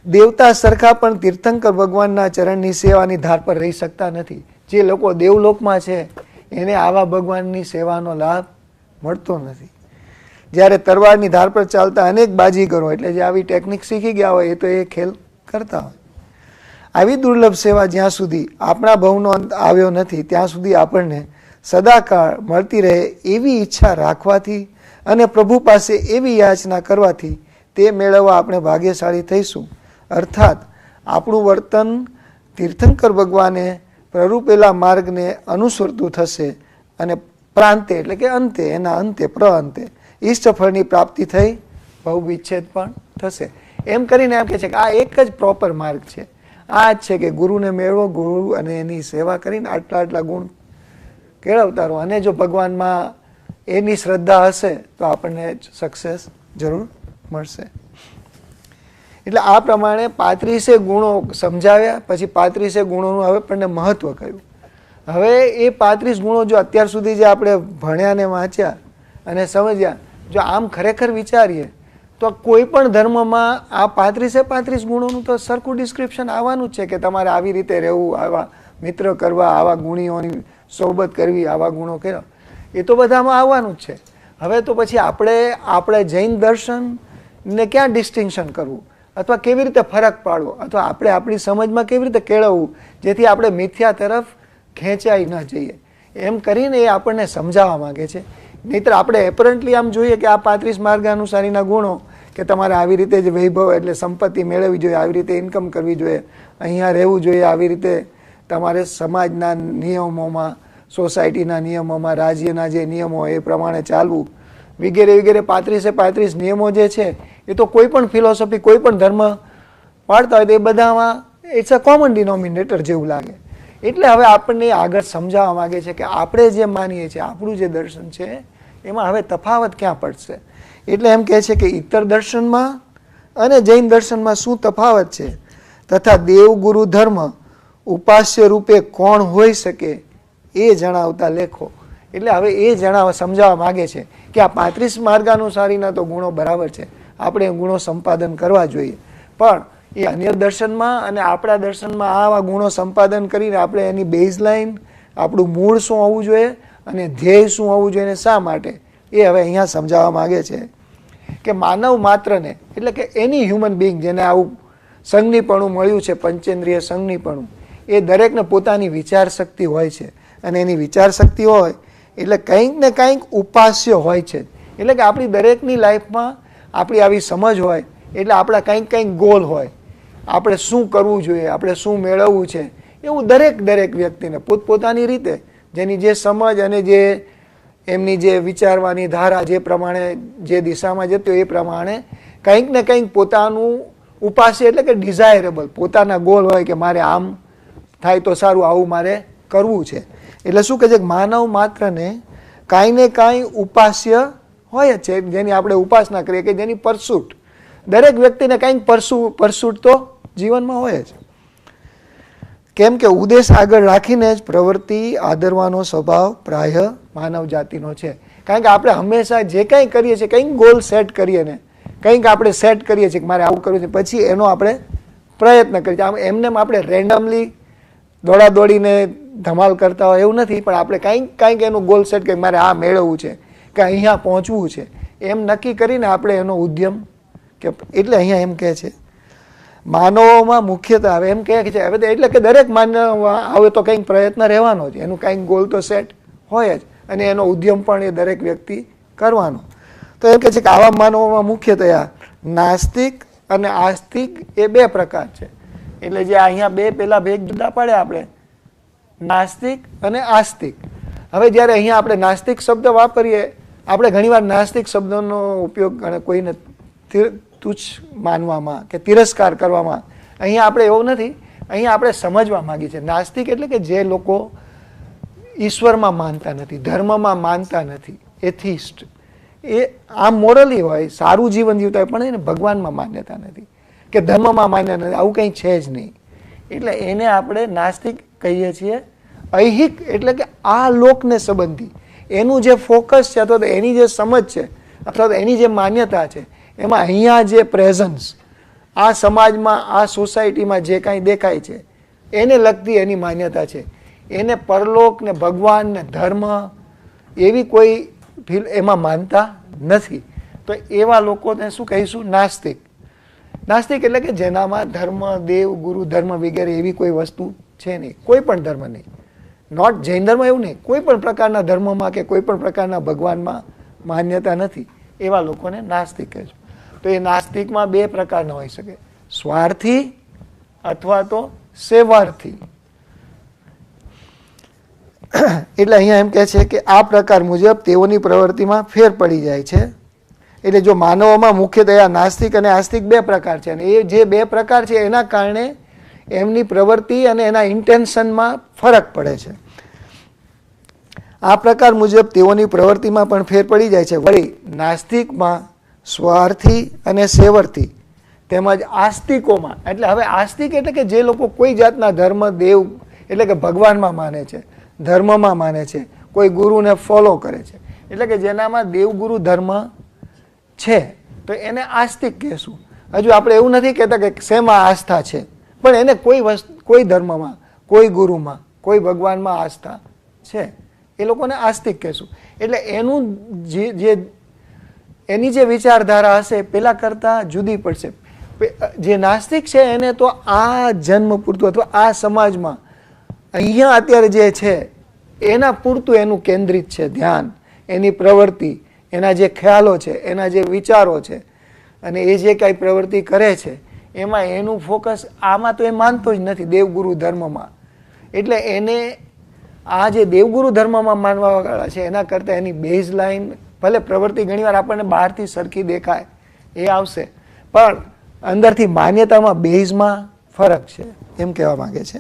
દેવતા સરખા પણ તીર્થંકર ભગવાનના ચરણની સેવાની ધાર પર રહી શકતા નથી. જે લોકો દેવલોકમાં છે એને આવા ભગવાનની સેવાનો લાભ મળતો નથી. જ્યારે તરવારની ધાર પર ચાલતા અનેક બાજીગરો, એટલે જે આવી ટેકનિક શીખી ગયા હોય એ તો એ ખેલ કરતા હોય. આવી દુર્લભ સેવા જ્યાં સુધી આપણા ભવનો અંત આવ્યો નથી ત્યાં સુધી આપણને સદાકાળ મળતી રહે એવી ઈચ્છા રાખવાથી અને પ્રભુ પાસે એવી યાચના કરવાથી તે મેળવવા આપણે ભાગ્યશાળી થઈશું. અર્થાત આપણું વર્તન તીર્થંકર ભગવાને પ્રરૂપેલા માર્ગને અનુસરતું થશે અને પ્રાંતે એટલે કે અંતે, એના અંતે પ્રઅંતે ઈષ્ટફળની પ્રાપ્તિ થઈ ભવ વિચ્છેદ પણ થશે. એમ કરીને એમ કહે છે કે આ એક જ પ્રોપર માર્ગ છે. આ જ છે કે ગુરુને મેળવો, ગુરુ અને એની સેવા કરીને આટલા આટલા ગુણ કેળવતા રહો, અને જો ભગવાનમાં એની શ્રદ્ધા હશે તો આપણને સક્સેસ જરૂર મળશે. એટલે આ પ્રમાણે 35 ગુણો સમજાવ્યા. પછી 35 ગુણોનું હવે આપણને મહત્વ કહ્યું. હવે એ 35 ગુણો જો અત્યાર સુધી જે આપણે ભણ્યા ને વાંચ્યા અને સમજ્યા, જો આમ ખરેખર વિચારીએ તો કોઈ પણ ધર્મમાં આ 35 ગુણોનું તો સરખું ડિસ્ક્રિપ્શન આવવાનું જ છે કે તમારે આવી રીતે રહેવું, આવા મિત્ર કરવા, આવા ગુણીઓની સોબત કરવી, આવા ગુણો કરવા, એ તો બધામાં આવવાનું જ છે. હવે તો પછી આપણે જૈન દર્શનને ક્યાં ડિસ્ટિંક્શન કરવું, અથવા કેવી રીતે ફરક પાડવો, અથવા આપણે આપણી સમજમાં કેવી રીતે કેળવવું જેથી આપણે મિથ્યા તરફ ખેંચાઈ ન જઈએ, એમ કરીને એ આપણને સમજાવવા માંગે છે. નહીતર આપણે એપરન્ટલી આમ જોઈએ કે આ 35 માર્ગાનુસારીના ગુણો કે તમારે આવી રીતે જ વૈભવ એટલે સંપત્તિ મેળવવી જોઈએ, આવી રીતે ઇન્કમ કરવી જોઈએ, અહીંયા રહેવું જોઈએ, આવી રીતે તમારે સમાજના નિયમોમાં, સોસાયટીના નિયમોમાં, રાજ્યના જે નિયમો એ પ્રમાણે ચાલવું વગેરે વગેરે 35 નિયમો જે છે એ તો કોઈ પણ ફિલોસોફી, કોઈ પણ ધર્મ પાડતા હોય તો એ બધામાં ઇટ્સ અ કોમન ડિનોમિનેટર જેવું લાગે. એટલે હવે આપણને આગળ સમજાવવા માંગે છે કે આપણે જે માનીએ છીએ, આપણું જે દર્શન છે એમાં હવે તફાવત ક્યાં પડશે. એટલે એમ કહે છે કે ઇતર દર્શનમાં અને જૈન દર્શનમાં શું તફાવત છે, તથા દેવગુરુ ધર્મ ઉપાસ્ય રૂપે કોણ હોઈ શકે એ જણાવતા લેખો. એટલે હવે એ સમજાવવા માંગે છે કે આ 35 માર્ગાનુસારીના તો ગુણો બરાબર છે, આપણે એ ગુણો સંપાદન કરવા જોઈએ, પણ એ અન્ય દર્શનમાં અને આપણા દર્શનમાં આવા ગુણો સંપાદન કરીને આપણે એની બેઝલાઇન, આપણું મૂળ શું હોવું જોઈએ અને ધ્યેય શું હોવું જોઈએ, શા માટે, એ હવે અહીંયા સમજાવવા માંગે છે કે માનવ માત્રને, એટલે કે એની હ્યુમન બિંગ જેને આવું સંજ્ઞીપણું મળ્યું છે, પંચેન્દ્રિય સંજ્ઞીપણું, એ દરેકને પોતાની વિચાર શક્તિ હોય છે, અને એની વિચાર શક્તિ હોય એટલે કંઈક ને કંઈક ઉપાસ્ય હોય છે. એટલે કે આપણી દરેકની લાઈફમાં આપણી આવી સમજ હોય એટલે આપણા કંઈક ગોલ હોય, આપણે શું કરવું જોઈએ, આપણે શું મેળવવું છે, એવું દરેક વ્યક્તિને પોતપોતાની રીતે જેની જે સમજ અને જે એમની જે વિચારવાની ધારા જે પ્રમાણે જે દિશામાં જતી હોય એ પ્રમાણે કંઈક ને કંઈક પોતાનું ઉપાસ્ય એટલે કે ડિઝાયરેબલ પોતાના ગોલ હોય કે મારે આમ થાય તો સારું, આવું મારે કરવું છે. એટલે શું કહે છે કે માનવ માત્રને કાંઈ ને કાંઈ ઉપાસ્ય હોય જ છે, જેની આપણે ઉપાસના કરીએ, કે જેની પરસૂટ, દરેક વ્યક્તિને કંઈક પરસૂટ તો જીવનમાં હોય જ. કેમ કે ઉદ્દેશ આગળ રાખીને જ પ્રવૃત્તિ આદરવાનો સ્વભાવ પ્રાય માનવ જાતિનો છે. કારણ કે આપણે હંમેશા જે કંઈ કરીએ છીએ, કંઈક ગોલ સેટ કરીએ ને, કંઈક આપણે સેટ કરીએ છીએ કે મારે આવું કરવું છે, પછી એનો આપણે પ્રયત્ન કરીએ. આમ એમને આપણે રેન્ડમલી દોડીને ધમાલ કરતા હોય એવું નથી, પણ આપણે કાંઈક એનું ગોલ સેટ કરી મારે આ મેળવવું છે કે અહીંયા પહોંચવું છે, એમ નક્કી કરીને આપણે એનો ઉદ્યમ કે એટલે અહીંયા એમ કહે છે માનવોમાં મુખ્યત્વે આવે એમ કહે છે હવે એટલે કે દરેક માનવ આવે તો કંઈક પ્રયત્ન રહેવાનો જ, એનું કંઈક ગોલ તો સેટ હોય જ, અને એનો ઉદ્યમ પણ એ દરેક વ્યક્તિ કરવાનો. તો એમ કહે છે કે આવા માનવોમાં મુખ્યત્વે નાસ્તિક અને આસ્તિક એ બે પ્રકાર છે. એટલે જે અહીંયા પેલા ભેગ જુદા પડે આપણે, નાસ્તિક અને આસ્તિક. હવે જ્યારે અહીંયા આપણે નાસ્તિક શબ્દ વાપરીએ, આપણે ઘણીવાર નાસ્તિક શબ્દનો ઉપયોગ કોઈને તુચ્છ માનવામાં કે તિરસ્કાર કરવામાં, અહીંયા આપણે એવું નથી. અહીંયા આપણે સમજવા માંગીએ છીએ નાસ્તિક એટલે કે જે લોકો ઈશ્વરમાં માનતા નથી, ધર્મમાં માનતા નથી, એથિસ્ટ, એ આમ મોરલી હોય, સારું જીવન જીવતા હોય, પણ એને ભગવાનમાં માન્યતા નથી કે ધર્મમાં માન્યતા નથી, આવું કંઈ છે જ નહીં. એટલે એને આપણે નાસ્તિક કહીએ છીએ. ઐહિક એટલે કે આ લોકને સંબંધી એનું જે ફોકસ છે અથવા તો એની જે સમજ છે અથવા તો એની જે માન્યતા છે, એમાં અહીંયા જે પ્રેઝન્સ આ સમાજમાં આ સોસાયટીમાં જે કાંઈ દેખાય છે એને લગતી એની માન્યતા છે. એને પરલોક ને ભગવાન ને ધર્મ એવી કોઈ એમાં માનતા નથી. તો એવા લોકોને શું કહીશું? નાસ્તિક. નાસ્તિક એટલે કે જેનામાં ધર્મ, દેવ, ગુરુ, ધર્મ વગેરે એવી કોઈ વસ્તુ છે નહીં, કોઈ પણ ધર્મ નહીં. નોટ જૈન ધર્મ એવું નહીં, કોઈ પણ પ્રકારના ધર્મમાં કે કોઈ પણ પ્રકારના ભગવાનમાં માન્યતા નથી, એવા લોકોને નાસ્તિક કહેશું. તો એ નાસ્તિકમાં બે પ્રકારના હોઈ શકે, સ્વાર્થી અથવા તો સેવાર્થી. એટલે અહીંયા એમ કહે છે કે આ પ્રકાર મુજબ તેઓની પ્રવૃત્તિમાં ફેર પડી જાય છે. એટલે જો માનવોમાં મુખ્યતઃ નાસ્તિક અને આસ્તિક બે પ્રકાર છે, અને એ જે બે પ્રકાર છે એના કારણે એમની પ્રવૃત્તિ અને એના ઇન્ટેન્શનમાં ફરક પડે છે. આ પ્રકાર મુજબ તેઓની પ્રવૃત્તિમાં પણ ફેર પડી જાય છે. વળી નાસ્તિકમાં સ્વાર્થી અને સેવર્થી તેમજ આસ્તિકોમાં, એટલે હવે આસ્તિક એટલે કે જે લોકો કોઈ જાતના ધર્મ, દેવ એટલે કે ભગવાનમાં માને છે, ધર્મમાં માને છે, કોઈ ગુરુને ફોલો કરે છે, એટલે કે જેનામાં દેવગુરુ ધર્મ છે, તો એને આસ્તિક કહેશું. હજુ આપણે એવું નથી કહેતા કે શેમાં આસ્થા છે, પણ એને કોઈ ધર્મમાં, કોઈ ગુરુમાં, કોઈ ભગવાનમાં આસ્થા છે, એ લોકોને આસ્તિક કહેશું. એટલે એનું એની જે વિચારધારા હશે પેલા કરતા જુદી પડશે. જે નાસ્તિક છે એને તો આ જન્મ પૂરતું અથવા આ સમાજમાં અહીંયા અત્યારે જે છે એના પૂરતું એનું કેન્દ્રિત છે ધ્યાન, એની પ્રવૃત્તિ, એના જે ખ્યાલો છે, એના જે વિચારો છે, અને એ જે કાંઈ પ્રવૃત્તિ કરે છે એમાં એનું ફોકસ આમાં તો એ માનતો જ નથી, દેવગુરુ ધર્મમાં. એટલે એને આ જે દેવગુરુ ધર્મમાં માનવાવાળા છે એના કરતાં એની બેઝ લાઈન, ભલે પ્રવૃત્તિ ઘણીવાર આપણને બહારથી સરખી દેખાય એ આવશે, પણ અંદરથી માન્યતામાં, બેઝમાં ફરક છે, એમ કહેવા માંગે છે.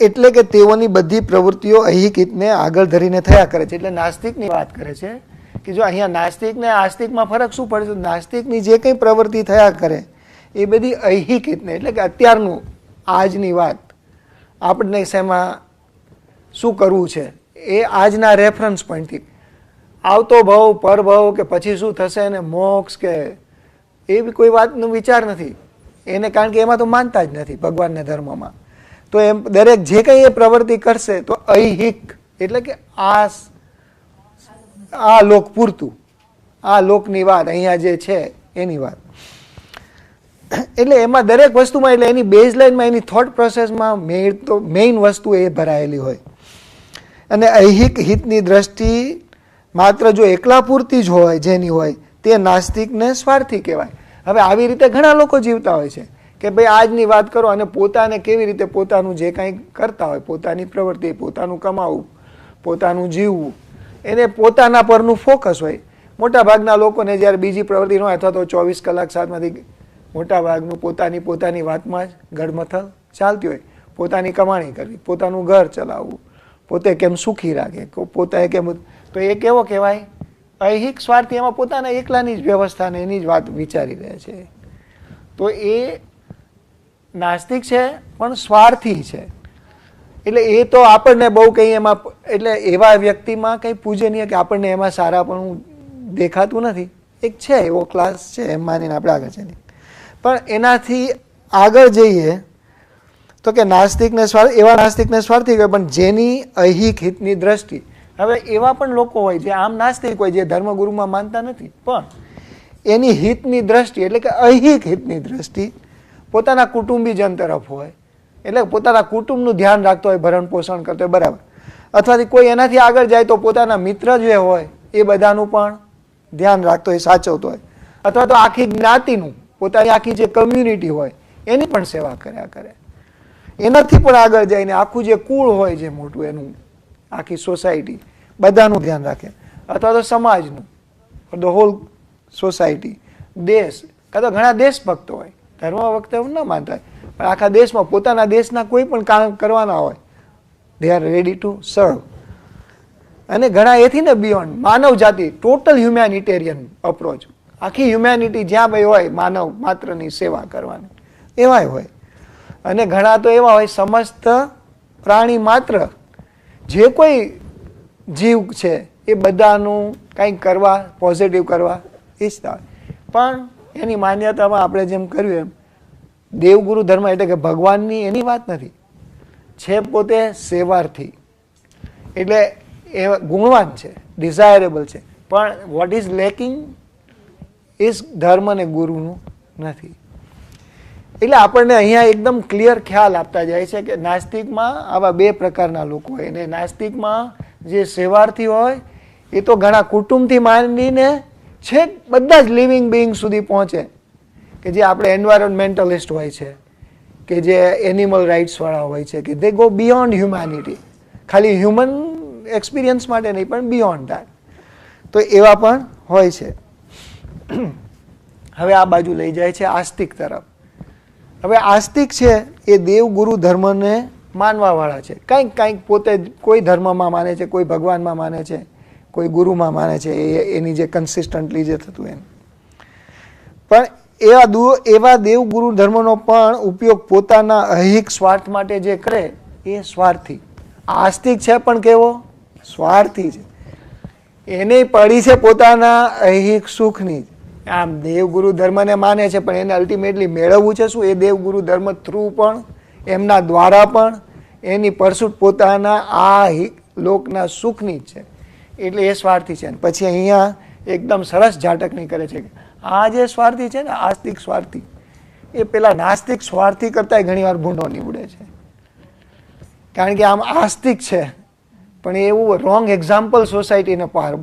એટલે કે તેઓની બધી પ્રવૃત્તિઓ અહિક હિતને આગળ ધરીને થયા કરે છે. એટલે નાસ્તિકની વાત કરે છે કે જો અહીંયા નાસ્તિક ને આસ્તિકમાં ફરક શું પડે છે? નાસ્તિકની જે કંઈ પ્રવૃત્તિ થયા કરે એ બધી ઐહિક હિતને, એટલે કે અત્યારનું આજની વાત, આપણને શેમાં શું કરવું છે એ આજના રેફરન્સ પોઈન્ટથી, આવતો ભવ, પરભવ કે પછી શું થશે અને મોક્ષ કે એવી કોઈ વાતનો વિચાર નથી એને, કારણ કે એમાં તો માનતા જ નથી ભગવાનને ધર્મમાં. તો એમ દરેક જે કંઈ એ પ્રવૃત્તિ કરશે તો ઐહિક એટલે કે આ લોક પૂરતું, આ લોકની વાત, અહીંયા જે છે એની વાત. એટલે એમાં દરેક વસ્તુમાં, એટલે એની બેઝ લાઈનમાં, એની થોટ પ્રોસેસમાં મેઇન વસ્તુ એ ભરાયેલી હોય. અને ઐહિક હિતની દ્રષ્ટિ માત્ર જો એકલા પૂરતી જ હોય, જેની હોય, તે નાસ્તિકને સ્વાર્થી કહેવાય. હવે આવી રીતે ઘણા લોકો જીવતા હોય છે કે ભાઈ આજની વાત કરો અને પોતાને કેવી રીતે પોતાનું જે કાંઈ કરતા હોય, પોતાની પ્રવૃત્તિ, પોતાનું કમાવું, પોતાનું જીવવું, એને પોતાના પરનું ફોકસ હોય. મોટા ભાગના લોકોને જ્યારે બીજી પ્રવૃત્તિ ન હોય અથવા તો 24 કલાક સાથમાંથી મોટા ભાગનું પોતાની વાતમાં જ ગડમથલ ચાલતી હોય. પોતાની કમાણી કરવી, પોતાનું ઘર ચલાવવું, પોતે કેમ સુખી રાખે, પોતે કેમ, તો એ કેવો કહેવાય? ઐહિક સ્વાર્થી. એમાં પોતાના એકલાની જ વ્યવસ્થાને એની જ વાત વિચારી રહે છે. તો એ નાસ્તિક છે પણ સ્વાર્થી છે. એટલે એ તો આપણને બહુ કંઈ એમાં, એટલે એવા વ્યક્તિમાં કંઈ પૂજનીય કે આપણને એમાં સારા પણ દેખાતું નથી. એક છે એવો ક્લાસ છે એમ માનીને આપણે આગળ છે. પણ એનાથી આગળ જઈએ તો કે નાસ્તિકને સ્વાર્થ, એવા નાસ્તિકને સ્વાર્થી કહેવાય પણ જેની ઐહિક હિતની દ્રષ્ટિ. હવે એવા પણ લોકો હોય જે આમ નાસ્તિક હોય, જે ધર્મગુરુમાં માનતા નથી, પણ એની હિતની દ્રષ્ટિ એટલે કે ઐહિક હિતની દ્રષ્ટિ પોતાના કુટુંબીજન તરફ હોય, એટલે પોતાના કુટુંબનું ધ્યાન રાખતો હોય, ભરણ પોષણ કરતો હોય, બરાબર. અથવા કોઈ એનાથી આગળ જાય તો પોતાના મિત્ર જે હોય એ બધાનું પણ ધ્યાન રાખતો હોય, સાચવતો હોય, અથવા તો આખી જ્ઞાતિનું, પોતાની આખી જે કમ્યુનિટી હોય એની પણ સેવા કર્યા કરે. એનાથી પણ આગળ જઈને આખું જે કુળ હોય, જે મોટું એનું, આખી સોસાયટી, બધાનું ધ્યાન રાખે, અથવા તો સમાજનું, ધ હોલ સોસાયટી, દેશ, કાં તો ઘણા દેશભક્તો હોય, ધર્મ વખતે એવું ના માનતા હોય, પણ આખા દેશમાં પોતાના દેશના કોઈ પણ કામ કરવાના હોય, દે આર રેડી ટુ સર્વ. અને ઘણા એથી ને બિયોન્ડ, માનવ જાતિ, ટોટલ હ્યુમેનિટેરિયન અપ્રોચ, આખી હ્યુમેનિટી જ્યાં ભાઈ હોય માનવ માત્રની સેવા કરવાની, એવાય હોય. અને ઘણા તો એવા હોય સમસ્ત પ્રાણી માત્ર, જે કોઈ જીવ છે એ બધાનું કંઈક કરવા, પોઝિટિવ કરવા ઈચ્છતા હોય. પણ એની માન્યતામાં આપણે જેમ કર્યું એમ દેવગુરુ ધર્મ એટલે કે ભગવાનની એની વાત નથી, છે પોતે સેવાર્થી, એટલે એ ગુણવાન છે, ડિઝાયરેબલ છે, પણ વોટ ઇઝ લેકિંગ ઇઝ ધર્મ અને ગુરુનું નથી. એટલે આપણને અહીંયા એકદમ ક્લિયર ખ્યાલ આપતા જાય છે કે નાસ્તિકમાં આવા બે પ્રકારના લોકો હોય. અને નાસ્તિકમાં જે સેવાર્થી હોય એ તો ઘણા કુટુંબથી માંડીને છેક બધા જ લિવિંગ બિંગ સુધી પહોંચે, કે જે આપણે એન્વાયરમેન્ટલિસ્ટ હોય છે, કે જે એનિમલ રાઇટ્સવાળા હોય છે, કે દે ગો બિયોન્ડ હ્યુમેનિટી, ખાલી હ્યુમન એક્સપિરિયન્સ માટે નહીં પણ બિયોન્ડ ધેટ. તો એવા પણ હોય છે. હવે આ બાજુ લઈ જાય છે આસ્તિક તરફ. હવે આસ્તિક છે એ દેવગુરુ ધર્મને માનવાવાળા છે, કંઈક પોતે કોઈ ધર્મમાં માને છે, કોઈ ભગવાનમાં માને છે, કોઈ ગુરુમાં માને છે, એની જે કન્સિસ્ટન્ટલી જે થતું એમ. પણ એવા દેવગુરુ ધર્મનો પણ ઉપયોગ પોતાના ઐહિક સ્વાર્થ માટે જે કરે એ સ્વાર્થી. આસ્તિક છે પણ કેવો? સ્વાર્થી છે. એને પડી છે પોતાના ઐહિક સુખની. આમ દેવગુરુ ધર્મને માને છે પણ એને અલ્ટિમેટલી મેળવવું છે શું? એ દેવગુરુ ધર્મ થ્રુ પણ, એમના દ્વારા પણ એની પરસુટ પોતાના આ લોકના સુખની જ છે. એટલે એ સ્વાર્થી છે. પછી અહીંયા એકદમ સરસ ઝાટકણી કરે છે કે આ જે સ્વાર્થી છે ને, આસ્તિક સ્વાર્થી, એ પેલા નાસ્તિક સ્વાર્થી કરતા ઘણી વાર ભૂંડો નીવડે છે. કારણ કે આમ આસ્તિક છે પણ એવું રોંગ એક્ઝામ્પલ સોસાયટીને પાર,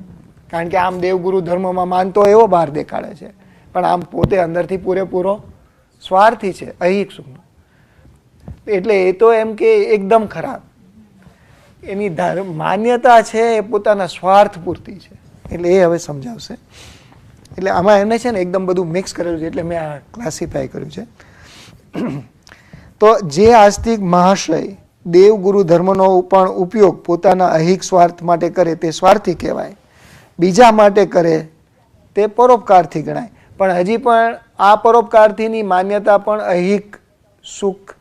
કારણ કે આમ દેવગુરુ ધર્મમાં માનતો એવો બહાર દેખાડે છે, પણ આમ પોતે અંદરથી પૂરેપૂરો સ્વાર્થી છે, ઐહિક સુખનો. એટલે એ તો એમ કે એકદમ ખરાબ. એની માન્યતા છે એ પોતાના સ્વાર્થ પૂરતી છે. એટલે એ હવે સમજાવશે. એટલે આમાં એને છે ને એકદમ બધું મિક્સ કરેલું છે, એટલે મેં આ ક્લાસિફાય કર્યું છે. તો જે આસ્તિક મહાશય દેવગુરુ ધર્મનો પણ ઉપયોગ પોતાના ઐહિક સ્વાર્થ માટે કરે તે સ્વાર્થી કહેવાય. બીજા માટે કરે તે પરોપકારથી ગણાય. પણ હજી પણ આ પરોપકારથીની માન્યતા પણ ઐહિક સુખ,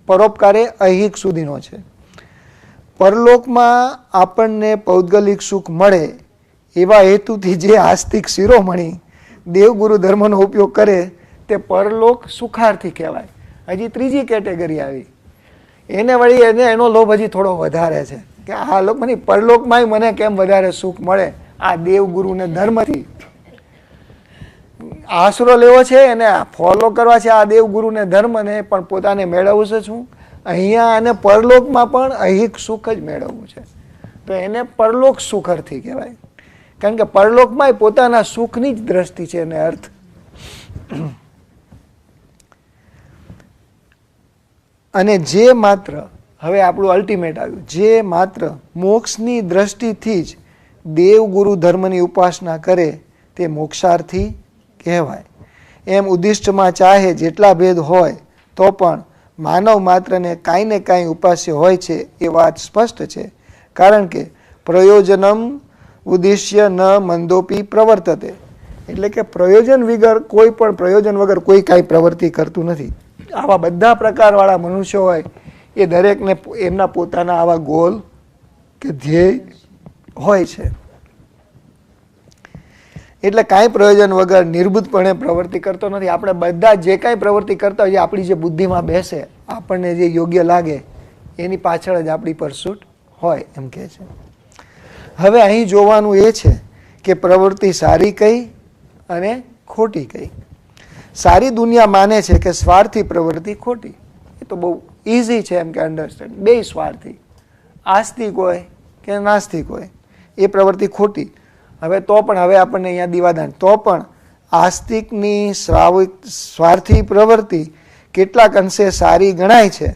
પરોપકાર એ ઐહિક સુધીનો છે. પરલોકમાં આપણને પૌદ્ગલિક સુખ મળે એવા હેતુથી જે આસ્તિક શિરોમણી દેવગુરુ ધર્મનો ઉપયોગ કરે તે પરલોક સુખાર્થી કહેવાય. હજી ત્રીજી કેટેગરી આવી. એને વળી એનો લોભ હજી થોડો વધારે છે કે આ લોક મને પરલોકમાંય મને કેમ વધારે સુખ મળે આ દેવગુરુને ધર્મથી. આશરો લેવો છે એને ફોલો કરવા છે આ દેવગુરુને ધર્મને, પણ પોતાને મેળવવું છે શું? અહીંયા અને પરલોકમાં પણ ઐહિક સુખ જ મેળવવું છે. તો એને પરલોક સુખાર્થી કહેવાય. કારણ કે પરલોકમાંય પોતાના સુખની જ દ્રષ્ટિ છે એને અર્થ. અને જે માત્ર, હવે આપણું અલ્ટિમેટ આવ્યું, જે માત્ર મોક્ષની દ્રષ્ટિથી જ દેવગુરુ ધર્મની ઉપાસના કરે તે મોક્ષાર્થી કહેવાય. એમ ઉદ્દિષ્ટમાં ચાહે જેટલા ભેદ હોય તો પણ માનવ માત્રને કાંઈ ને કાંઈ ઉપાસ્ય હોય છે એ વાત સ્પષ્ટ છે. કારણ કે પ્રયોજનમ ઉદ્દેશ્ય ન મંદોપી પ્રવર્તતે, એટલે કે પ્રયોજન વગર કોઈ પણ પ્રયોજન વગર કોઈ કાંઈ પ્રવૃત્તિ કરતું નથી. આવા બધા પ્રકારવાળા મનુષ્યો હોય એ દરેકને એમના પોતાના આવા ગોલ કે ધ્યેય હોય છે. એટલે કાંઈ પ્રયોજન વગર નિર્બુદ્ધપણે પ્રવૃત્તિ કરતો નથી. આપણે બધા જે કાંઈ પ્રવૃત્તિ કરતા હોય, આપણી જે બુદ્ધિમાં બેસે, આપણને જે યોગ્ય લાગે એની પાછળ જ આપણી પરસૂટ હોય એમ કહે છે. હવે અહીં જોવાનું એ છે કે પ્રવૃત્તિ સારી કઈ અને ખોટી કઈ. સારી દુનિયા માને છે કે સ્વાર્થી પ્રવૃત્તિ ખોટી. એ તો બહુ ઇઝી છે એમ કે અન્ડરસ્ટેન્ડ. બે સ્વાર્થી, આસ્તિક હોય કે નાસ્તિક હોય, એ પ્રવૃત્તિ ખોટી. હવે તો પણ હવે આપણને અહીંયા દીવાદાન તો પણ આસ્તિકની સ્વાર્થી પ્રવૃત્તિ કેટલાક અંશે સારી ગણાય છે.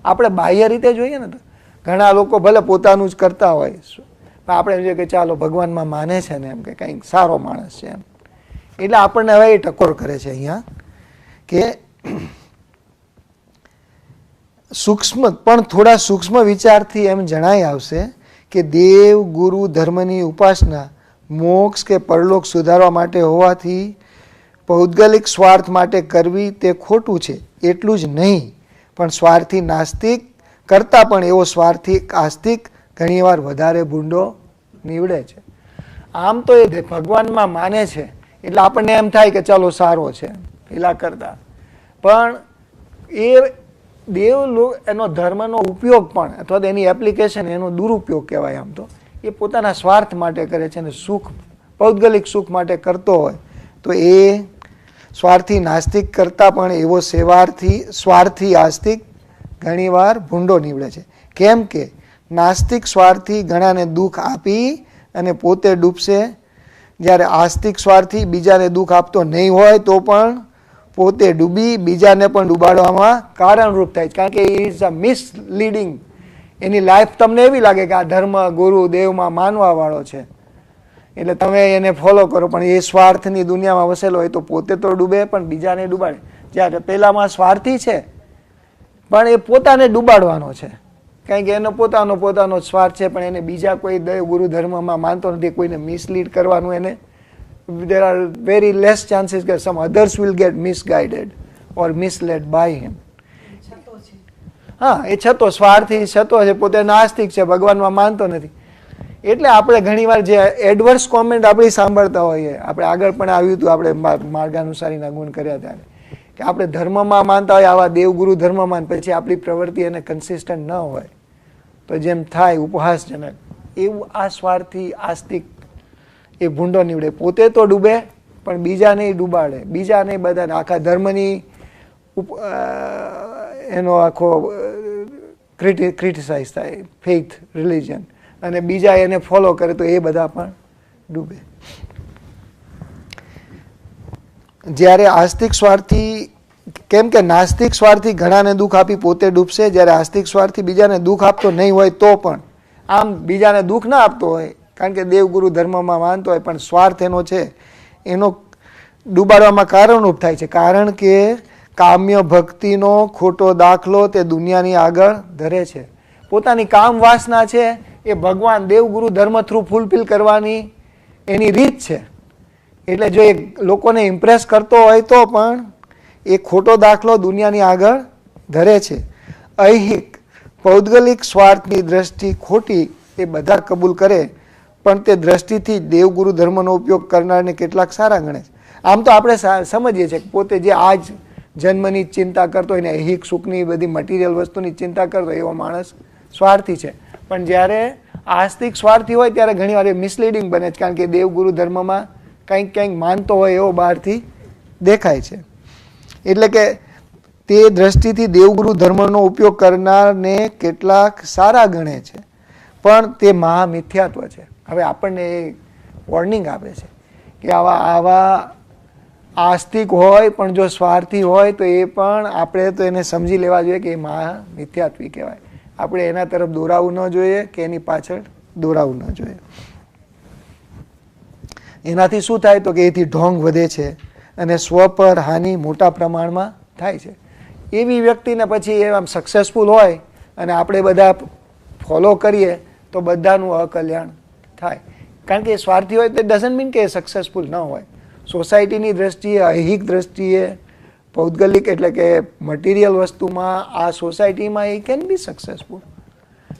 આપણે બાહ્ય રીતે જોઈએ ને તો ઘણા લોકો ભલે પોતાનું જ કરતા હોય, આપણે એમ જોઈએ કે ચાલો ભગવાનમાં માને છે ને, એમ કે કંઈક સારો માણસ છે એમ. એટલે આપણને હવે એ ટકોર કરે છે અહીંયા કે સૂક્ષ્મ પણ થોડા સૂક્ષ્મ વિચારથી એમ જણાય આવશે કે દેવ ગુરુ ધર્મની ઉપાસના મોક્ષ કે પરલોક સુધારવા માટે હોવાથી પૌદ્ગલિક સ્વાર્થ માટે કરવી તે ખોટું છે. એટલું જ નહીં, પણ સ્વાર્થી નાસ્તિક કરતાં પણ એવો સ્વાર્થી આસ્તિક ઘણીવાર વધારે ભૂંડો નીવડે છે. આમ તો એ ભગવાનમાં માને છે એટલે આપણને એમ થાય કે ચાલો સારો છે પેલા કરતા, પણ એ દેવ એનો ધર્મનો ઉપયોગ પણ અથવા તો એની એપ્લિકેશન, એનો દુરુપયોગ કહેવાય આમ તો, એ પોતાના સ્વાર્થ માટે કરે છે અને સુખ, પૌદ્ગલિક સુખ માટે કરતો હોય તો એ સ્વાર્થી નાસ્તિક કરતાં પણ એવો સ્વાર્થી આસ્તિક ઘણીવાર ભૂંડો નીવડે છે. કેમ કે નાસ્તિક સ્વાર્થી ઘણાને દુઃખ આપી અને પોતે ડૂબશે, જ્યારે આસ્તિક સ્વાર્થી બીજાને દુઃખ આપતો નહીં હોય તો પણ પોતે ડૂબી બીજાને પણ ડૂબાડવામાં કારણરૂપ થાય. કારણ કે is a misleading. Any life તમને એવી લાગે કે આ ધર્મ ગુરુ દેવમાં માનવા વાળો છે એટલે તમે એને ફોલો કરો, પણ એ સ્વાર્થની દુનિયામાં વસેલો હોય તો પોતે તો ડૂબે પણ બીજાને ડૂબાડે. જ્યારે પેલામાં સ્વાર્થી છે પણ એ પોતાને ડૂબાડવાનો છે, કારણ કે એનો પોતાનો સ્વાર્થ છે, પણ એને બીજા કોઈ દેવ ગુરુ ધર્મમાં માનતો નથી, કોઈને મિસલીડ કરવાનું એને. there are very less chances that some others will get misguided or misled by him. હા, એ છતો સ્વાર્થી છતો છે, પોતે નાસ્તિક છે, ભગવાનમાં માનતો નથી. એટલે આપણે ઘણીવાર જે એડવર્સ કોમેન્ટ આપણી સાંભળતા હોઈએ, આપણે આગળ પણ આવ્યું હતું, આપણે માર્ગાનુસારીના ગુણ કર્યા ત્યારે, કે આપણે ધર્મમાં માનતા હોય આવા દેવગુરુ ધર્મમાં, પછી આપણી પ્રવૃત્તિ એને કન્સિસ્ટન્ટ ન હોય તો જેમ થાય ઉપહાસજનક, એવું આ સ્વાર્થી આસ્તિક એ ભૂંડો નીવડે. પોતે તો ડૂબે પણ બીજાને ડૂબાડે, બીજાને બધાને, આખા ધર્મની એનો આખો ક્રિટિસાઇઝ થાય, ફેથ રિલિજન, અને બીજા એને ફોલો કરે તો એ બધા પણ ડૂબે. જ્યારે આસ્તિક સ્વાર્થી, કેમ કે નાસ્તિક સ્વાર્થી ઘણાને દુઃખ આપી પોતે ડૂબશે, જ્યારે આસ્તિક સ્વાર્થી બીજાને દુઃખ આપતો નહીં હોય તો પણ, આમ બીજાને દુઃખ ના આપતો હોય કારણ કે દેવગુરુ ધર્મમાં માનતો હોય, પણ સ્વાર્થ એનો છે, એનો ડૂબાડવામાં કારણરૂપ થાય છે. કારણ કે કામ્ય ભક્તિનો ખોટો દાખલો તે દુનિયાની આગળ ધરે છે. પોતાની કામ વાસના છે એ ભગવાન દેવગુરુ ધર્મ થ્રુ ફૂલફિલ કરવાની એની રીત છે. એટલે જો એ લોકોને ઇમ્પ્રેસ કરતો હોય તો પણ એ ખોટો દાખલો દુનિયાની આગળ ધરે છે. ઐહિક પૌદ્ગલિક સ્વાર્થની દ્રષ્ટિ ખોટી એ બધા કબૂલ કરે, પણ તે દ્રષ્ટિથી દેવગુરુ ધર્મનો ઉપયોગ કરનારને કેટલાક સારા ગણે છે. આમ તો આપણે સમજીએ છીએ કે પોતે જે આજ જન્મની ચિંતા કરતો હોય ને ઐહિક સુખની બધી મટીરિયલ વસ્તુની ચિંતા કરતો એવો માણસ સ્વાર્થી છે. પણ જ્યારે આસ્તિક સ્વાર્થી હોય ત્યારે ઘણી વાર એ મિસલીડિંગ બને છે, કારણ કે દેવગુરુ ધર્મમાં કંઈક માનતો હોય એવો બહારથી દેખાય છે. એટલે કે તે દ્રષ્ટિથી દેવગુરુ ધર્મનો ઉપયોગ કરનારને કેટલાક સારા ગણે છે, પણ તે મહામિથ્યાત્વ છે. હવે આપણને એ વોર્નિંગ આપે છે કે આવા આસ્તિક હોય પણ જો સ્વાર્થી હોય તો એ પણ આપણે તો એને સમજી લેવા જોઈએ કે એ મહામિથ્યાત્વી કહેવાય. આપણે એના તરફ દોરાવું ન જોઈએ કે એની પાછળ દોરાવું ન જોઈએ. એનાથી શું થાય તો કે એથી ઢોંગ વધે છે અને સ્વ પર હાનિ મોટા પ્રમાણમાં થાય છે. એવી વ્યક્તિને પછી એ આમ સક્સેસફુલ હોય અને આપણે બધા ફોલો કરીએ તો બધાનું અકલ્યાણ થાય. કારણ કે એ સ્વાર્થી હોય તો ડઝન્ટ મીન કે એ સક્સેસફુલ ન હોય. સોસાયટીની દ્રષ્ટિએ, ઐહિક દ્રષ્ટિએ, પૌદ્ગલિક એટલે કે મટીરિયલ વસ્તુમાં આ સોસાયટીમાં એ કેન બી સક્સેસફુલ.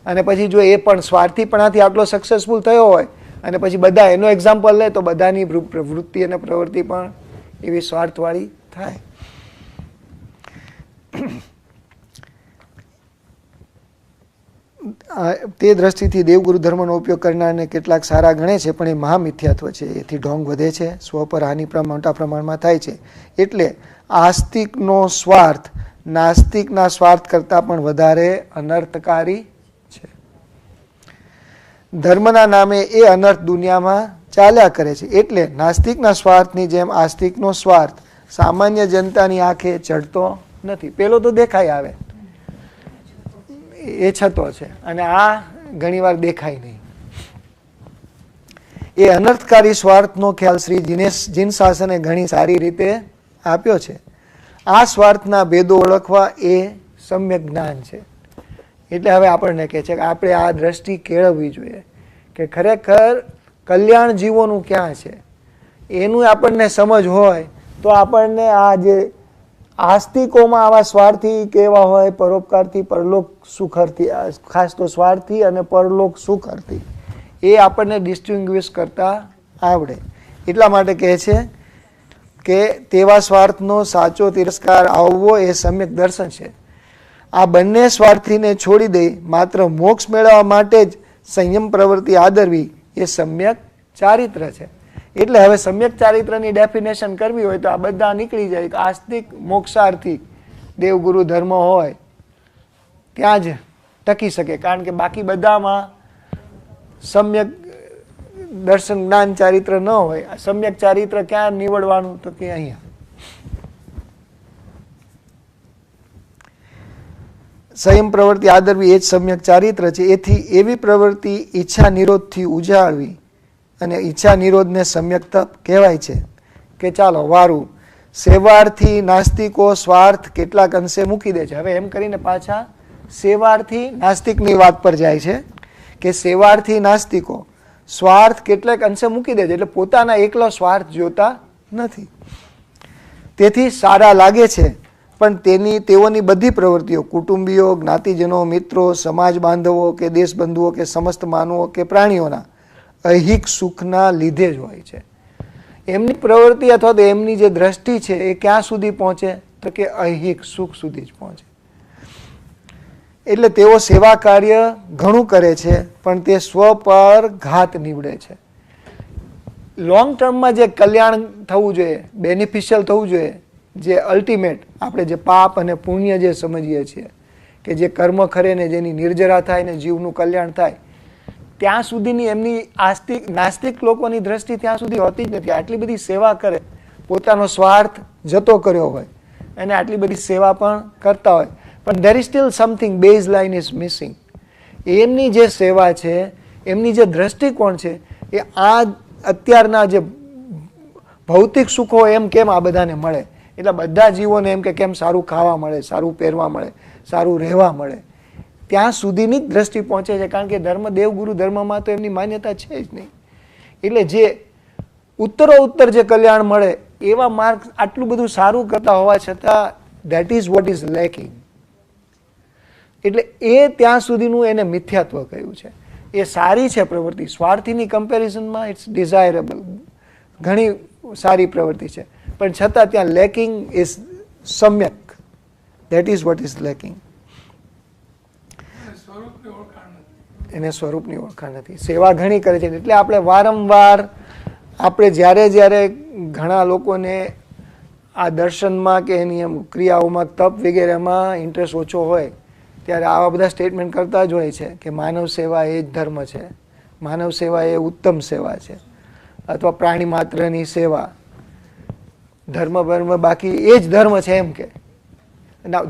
અને પછી જો એ પણ સ્વાર્થીપણાથી આટલો સક્સેસફુલ થયો હોય અને પછી બધા એનો એક્ઝામ્પલ લે તો બધાની વૃત્તિ અને પ્રવૃત્તિ પણ એવી સ્વાર્થવાળી થાય. તે દ્રષ્ટિથી દેવગુરુ ધર્મનો ઉપયોગ કરનારને કેટલાક સારા ગણે છે, પણ એ મહામિથ્યાત્વ છે. એથી ઢોંગ વધે છે, સ્વ પર હાનિ મોટા પ્રમાણમાં થાય છે. એટલે આસ્તિકનો સ્વાર્થ નાસ્તિકના સ્વાર્થ કરતાં પણ વધારે અનર્થકારી છે. ધર્મના નામે એ અનર્થ દુનિયામાં ચાલ્યા કરે છે. એટલે નાસ્તિકના સ્વાર્થની જેમ આસ્તિકનો સ્વાર્થ સામાન્ય જનતાની આંખે ચડતો નથી. પેલો તો દેખાય આવે, એ છતો છે, અને આ ઘણીવાર દેખાય નહીં. એ અનર્થકારી સ્વાર્થનો ખ્યાલ શ્રી જીન શાસને ઘણી સારી રીતે આપ્યો છે. આ સ્વાર્થના ભેદો ઓળખવા એ સમ્યક જ્ઞાન છે. એટલે હવે આપણને કહે છે કે આપણે આ દ્રષ્ટિ કેળવવી જોઈએ કે ખરેખર કલ્યાણ જીવોનું ક્યાં છે એનું આપણને સમજ હોય તો આપણને આ જે આસ્તિકોમાં આવા સ્વાર્થી કેવા હોય, પરોપકારથી, પરલોક સુખરથી, ખાસ તો સ્વાર્થી અને પરલોક સુખરથી, એ આપણને ડિસ્ટિંગ્વિશ કરતા આવડે. એટલા માટે કહે છે કે તેવા સ્વાર્થનો સાચો તિરસ્કાર આવવો એ સમ્યક દર્શન છે. આ બંને સ્વાર્થીને છોડી દઈ માત્ર મોક્ષ મેળવવા માટે જ સંયમ પ્રવૃત્તિ આદરવી એ સમ્યક ચારિત્ર છે. એટલે હવે સમ્યક ચારિત્રની ડેફિનેશન કરવી હોય તો આ બધા નીકળી જાય. આસ્તિક મોક્ષાર્થી દેવગુરુ ધર્મ હોય ત્યાં જ ટકી શકે, કારણ કે બાકી બધામાં સમ્યક દર્શન જ્ઞાન ચારિત્ર ન હોય. સમ્યક ચારિત્ર ક્યાં નીવડવાનું તો કે અહીંયા. સંયમ પ્રવૃત્તિ આદરવી એ જ સમ્યક ચારિત્ર છે. એથી એવી પ્રવૃત્તિ ઈચ્છા નિરોધથી ઉજાડવી, અને ઈચ્છા નિરોધને સમ્યક તપ કહેવાય છે. કે ચાલો વારું, સેવાર્થી નાસ્તિકો સ્વાર્થ કેટલાક અંશે મૂકી દે છે. હવે એમ કરીને પાછા સેવાર્થી નાસ્તિકની વાત પર જાય છે કે સેવાર્થી નાસ્તિકો સ્વાર્થ કેટલાક અંશે મૂકી દે છે, એટલે પોતાના એકલો સ્વાર્થ જોતા નથી. તેથી સારા લાગે છે, પણ તેઓની બધી પ્રવૃત્તિઓ કુટુંબીઓ, જ્ઞાતિજનો, મિત્રો, સમાજ બાંધવો કે દેશબંધુઓ કે સમસ્ત માનવો કે પ્રાણીઓના ઐહિક સુખના લીધે જ હોય છે. એમની પ્રવૃત્તિ અથવા તો એમની જે દ્રષ્ટિ છે એ ક્યાં સુધી પહોંચે તો કે ઐહિક સુખ સુધી જ પહોંચે. એટલે તેઓ સેવા કાર્ય ઘણું કરે છે, પણ તે સ્વ પર ઘાત નીવડે છે. લોંગ ટર્મમાં જે કલ્યાણ થવું જોઈએ, બેનિફિશિયલ થવું જોઈએ, જે અલ્ટિમેટ આપણે જે પાપ અને પુણ્ય જે સમજીએ છીએ કે જે કર્મ ખરે ને જેની નિર્જરા થાય ને જીવનું કલ્યાણ થાય, ત્યાં સુધીની એમની નાસ્તિક લોકોની દ્રષ્ટિ ત્યાં સુધી હોતી જ નથી. આટલી બધી સેવા કરે, પોતાનો સ્વાર્થ જતો કર્યો હોય અને આટલી બધી સેવા પણ કરતા હોય, પણ there is still something base line is missing. એમની જે સેવા છે, એમની જે દ્રષ્ટિકોણ છે, એ આ અત્યારના જે ભૌતિક સુખો એમ કેમ આ બધાને મળે, એટલે બધા જીવોને એમ કે કેમ સારું ખાવા મળે, સારું પહેરવા મળે, સારું રહેવા મળે, ત્યાં સુધીની જ દ્રષ્ટિ પહોંચે છે. કારણ કે ધર્મ દેવગુરુ ધર્મમાં તો એમની માન્યતા છે જ નહીં. એટલે જે ઉત્તરોત્તર જે કલ્યાણ મળે એવા માર્ગ આટલું બધું સારું કરતા હોવા છતાં that is what is lacking. એટલે એ ત્યાં સુધીનું એને મિથ્યાત્વ કહ્યું છે. એ સારી છે પ્રવૃત્તિ, સ્વાર્થીની કમ્પેરિઝનમાં ઇટ્સ ડિઝાયરેબલ, ઘણી સારી પ્રવૃત્તિ છે, પણ છતાં ત્યાં લેકિંગ ઇઝ સમ્યક. That is what is lacking. એને સ્વરૂપની ઓળખાણ નથી. સેવા ઘણી કરે છે. એટલે આપણે વારંવાર આપણે જ્યારે ઘણા લોકોને આ દર્શનમાં કે એની એમ ક્રિયાઓમાં, તપ વગેરેમાં ઇન્ટરેસ્ટ ઓછો હોય ત્યારે આવા બધા સ્ટેટમેન્ટ કરતા જ હોય છે કે માનવ સેવા એ જ ધર્મ છે, માનવ સેવા એ ઉત્તમ સેવા છે, અથવા પ્રાણી માત્રની સેવા, ધર્મ બાકી એ જ ધર્મ છે એમ કે.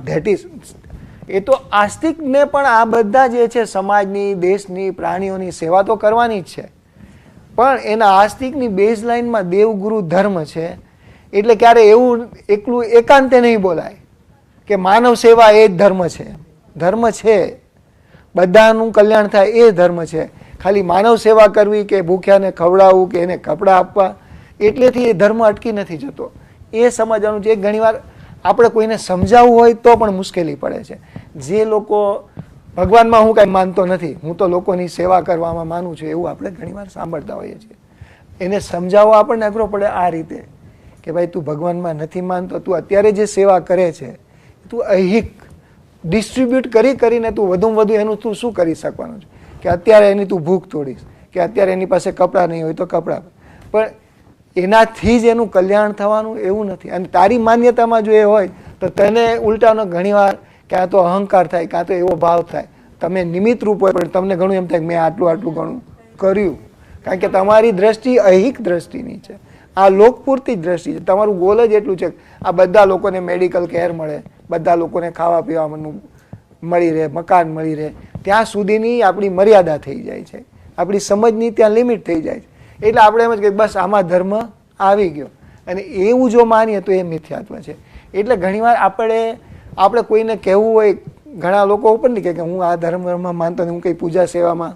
ધેટ ઇઝ, એ તો આસ્તિકને પણ આ બધા જે છે સમાજની, દેશની, પ્રાણીઓની સેવા તો કરવાની જ છે, પણ એના આસ્તિકની બેઝ લાઇનમાં દેવગુરુ ધર્મ છે. એટલે ક્યારે એવું એકલું એકાંતે નહીં બોલાય કે માનવ સેવા એ જ ધર્મ છે. ધર્મ છે, બધાનું કલ્યાણ થાય એ ધર્મ છે. ખાલી માનવ સેવા કરવી કે ભૂખ્યાને ખવડાવવું કે એને કપડાં આપવા એટલેથી એ ધર્મ અટકી નથી જતો. એ સમજવાનું છે. ઘણીવાર આપણે કોઈને સમજાવવું હોય તો પણ મુશ્કેલી પડે છે. જે લોકો ભગવાનમાં હું કાંઈ માનતો નથી, હું તો લોકોની સેવા કરવામાં માનું છું, એવું આપણે ઘણીવાર સાંભળતા હોઈએ છીએ. એને સમજાવવો આપણને અઘરો પડે આ રીતે કે ભાઈ તું ભગવાનમાં નથી માનતો, તું અત્યારે જે સેવા કરે છે તું અહિક ડિસ્ટ્રીબ્યુટ કરીને તું વધુમાં વધુ એનું તું શું કરી શકવાનું છે કે અત્યારે એની તું ભૂખ તોડીશ, કે અત્યારે એની પાસે કપડાં નહીં હોય તો કપડાં, પણ એનાથી જ એનું કલ્યાણ થવાનું એવું નથી. અને તારી માન્યતામાં જો એ હોય તો તને ઉલટાનો ઘણીવાર ક્યાં તો અહંકાર થાય, કાં તો એવો ભાવ થાય, તમે નિમિત્ત રૂપ હોય પણ તમને ઘણું એમ થાય કે મેં આટલું ઘણું કર્યું, કારણ કે તમારી દ્રષ્ટિ અહિક દ્રષ્ટિની છે, આ લોકપૂરતી જ દ્રષ્ટિ છે. તમારું ગોલ જ એટલું છે આ બધા લોકોને મેડિકલ કેર મળે, બધા લોકોને ખાવા પીવાનું મળી રહે, મકાન મળી રહે, ત્યાં સુધીની આપણી મર્યાદા થઈ જાય છે, આપણી સમજની ત્યાં લિમિટ થઈ જાય છે. એટલે આપણે એમ જ કહીએ બસ આમાં ધર્મ આવી ગયો, અને એવું જો માનીએ તો એ મિથ્યાત્વ છે. એટલે ઘણીવાર આપણે કોઈને કહેવું હોય, ઘણા લોકો ઉપર નહીં કે હું આ ધર્મમાં માનતો નથી, હું કંઈ પૂજા સેવામાં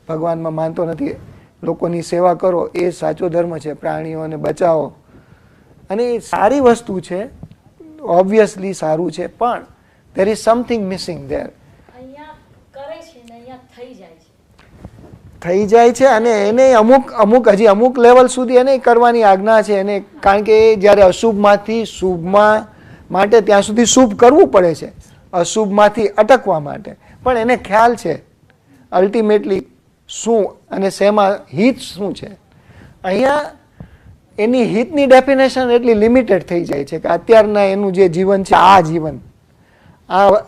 ભગવાનમાં માનતો નથી, લોકોની સેવા કરો એ સાચો ધર્મ છે, પ્રાણીઓને બચાવો, અને એ સારી વસ્તુ છે, ઓબ્વિયસલી સારું છે, પણ there is something missing there. થઈ જાય છે અને એને અમુક લેવલ સુધી એને કરવાની આજ્ઞા છે એને, કારણ કે જ્યારે અશુભમાંથી શુભમાં માટે ત્યાં સુધી શુભ કરવું પડે છે, અશુભમાંથી અટકવા માટે. પણ એને ખ્યાલ છે અલ્ટિમેટલી શું અને શેમાં હિત શું છે. અહીંયા એની હિતની ડેફિનેશન એટલી લિમિટેડ થઈ જાય છે કે અત્યારના એનું જે જીવન છે,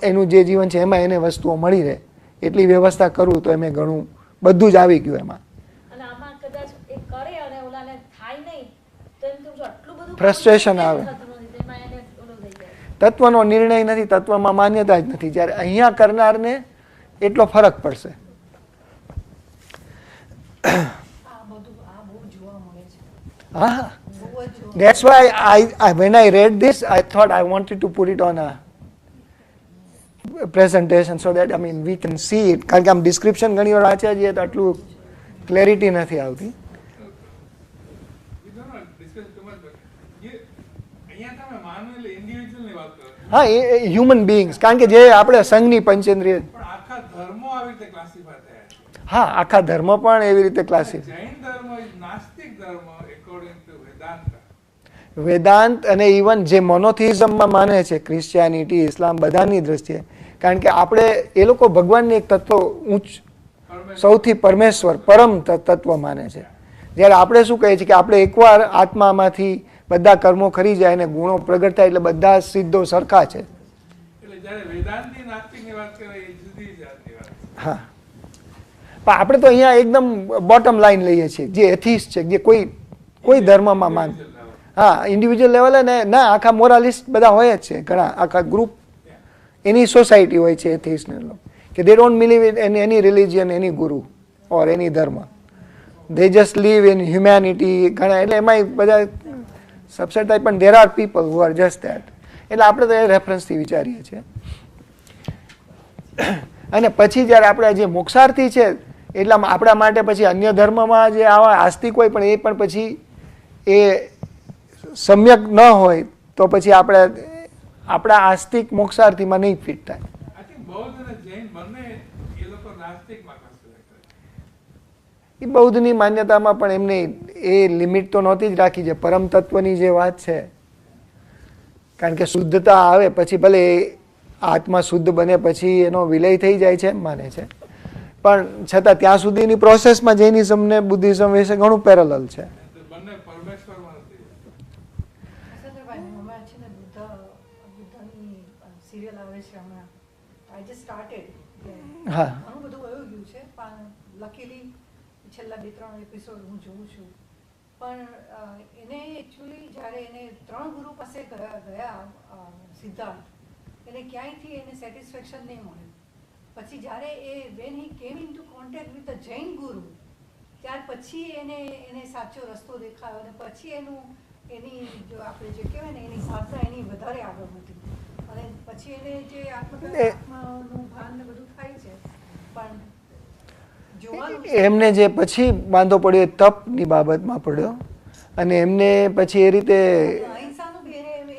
એનું જે જીવન છે એમાં એને વસ્તુઓ મળી રહે એટલી વ્યવસ્થા કરવું તો એમ ઘણું બધું જ આવી ગયું એમાં. ફ્રસ્ટ્રેશન આવે, તત્વનો નિર્ણય નથી, તત્વમાં માન્યતા જ નથી. જ્યારે અહીંયા કરનારને એટલો ફરક પડશે. હા, that's why when I read this, I thought I wanted to put it on a presentation so that we can see it. કારણ કે આમ ડિસ્ક્રિપ્શન ઘણી વાર વાંચ્યા જઈએ તો આટલું ક્લેરિટી નથી આવતી. હા, એ હ્યુમન બીંગ્સ, કારણ કે જે આપણે સંઘની પંચેન્દ્રિય, હા આખા ધર્મ પણ એવી રીતે ક્લાસિફાય. વેદાંત અને ઇવન જે મોનોથિઝમમાં માને છે, ક્રિશ્ચિયાનિટી, ઇસ્લામ, બધાની દ્રષ્ટિએ, કારણ કે આપણે એ લોકો ભગવાનને એક તત્વ સૌથી પરમેશ્વર પરમ તત્વ માને છે. જ્યારે આપણે શું કહીએ છીએ કે આપણે એકવાર આત્મામાંથી બધા કર્મો ખરી જાય અને ગુણો પ્રગટ થાય એટલે બધા સિદ્ધો સરખા છે. હા, પણ આપણે તો અહીંયા એકદમ બોટમ લાઈન લઈએ છીએ, જે એથિસ્ટ છે, જે કોઈ ધર્મમાં માન, હા ઇન્ડિવિજ્યુઅલ લેવલે ને ના, આખા મોરાલિસ્ટ બધા હોય જ છે, ઘણા આખા ગ્રુપ, એની સોસાયટી હોય છે એથિસ્ટ ને કે they don't believe in any religion, any guru or any dharma, they just live in humanity. ઘણા એટલે એમાં બધા સબસેટ થાય, પણ there are people who are just that. એટલે આપણે તો એ રેફરન્સથી વિચારીએ છીએ. અને પછી જ્યારે આપણે જે મોક્ષાર્થી છે એટલા આપણા માટે પછી અન્ય ધર્મમાં જે આવા આસ્તિક હોય પણ એ પણ પછી એ સમ્યક ન હોય તો પછી આપણા આસ્તિક મોક્ષાર્થીમાં નહીં ફિટ થાય. એ બૌદ્ધની માન્યતામાં પણ એમને એ લિમિટ તો નહોતી જ રાખી છે, પરમ તત્વની જે વાત છે, કારણ કે શુદ્ધતા આવે પછી ભલે આત્મા શુદ્ધ બને પછી એનો વિલય થઈ જાય છે એમ માને છે, પણ છતાં ત્યાં સુધીની પ્રોસેસમાં જૈનિઝમ ને બુદ્ધિઝમ વિશે ઘણું પેરેલલ છે. હા, છેલ્લા 2-3 એપિસોડ હું જોઉં છું, પણ એને એકચ્યુઅલી જ્યારે એને 3 ગુરુ પાસે ગયા સિદ્ધાર્થ, એને ક્યાંયથી એને સેટિસ્ફેક્શન નહીં મળ્યું. પછી જ્યારે when he came into contact with the Jain guru, ત્યાર પછી એને સાચો રસ્તો દેખાયો અને પછી એની જો આપણે જે કહેવાય ને એની સાધના એની વધારે આગળ વધી, અને પછી એને જે આત્માનું ભાન ને બધું થાય છે. પણ એમને જે પછી વાંધો પડ્યો તપની બાબતમાં પડ્યો, અને એમને પછી એ રીતે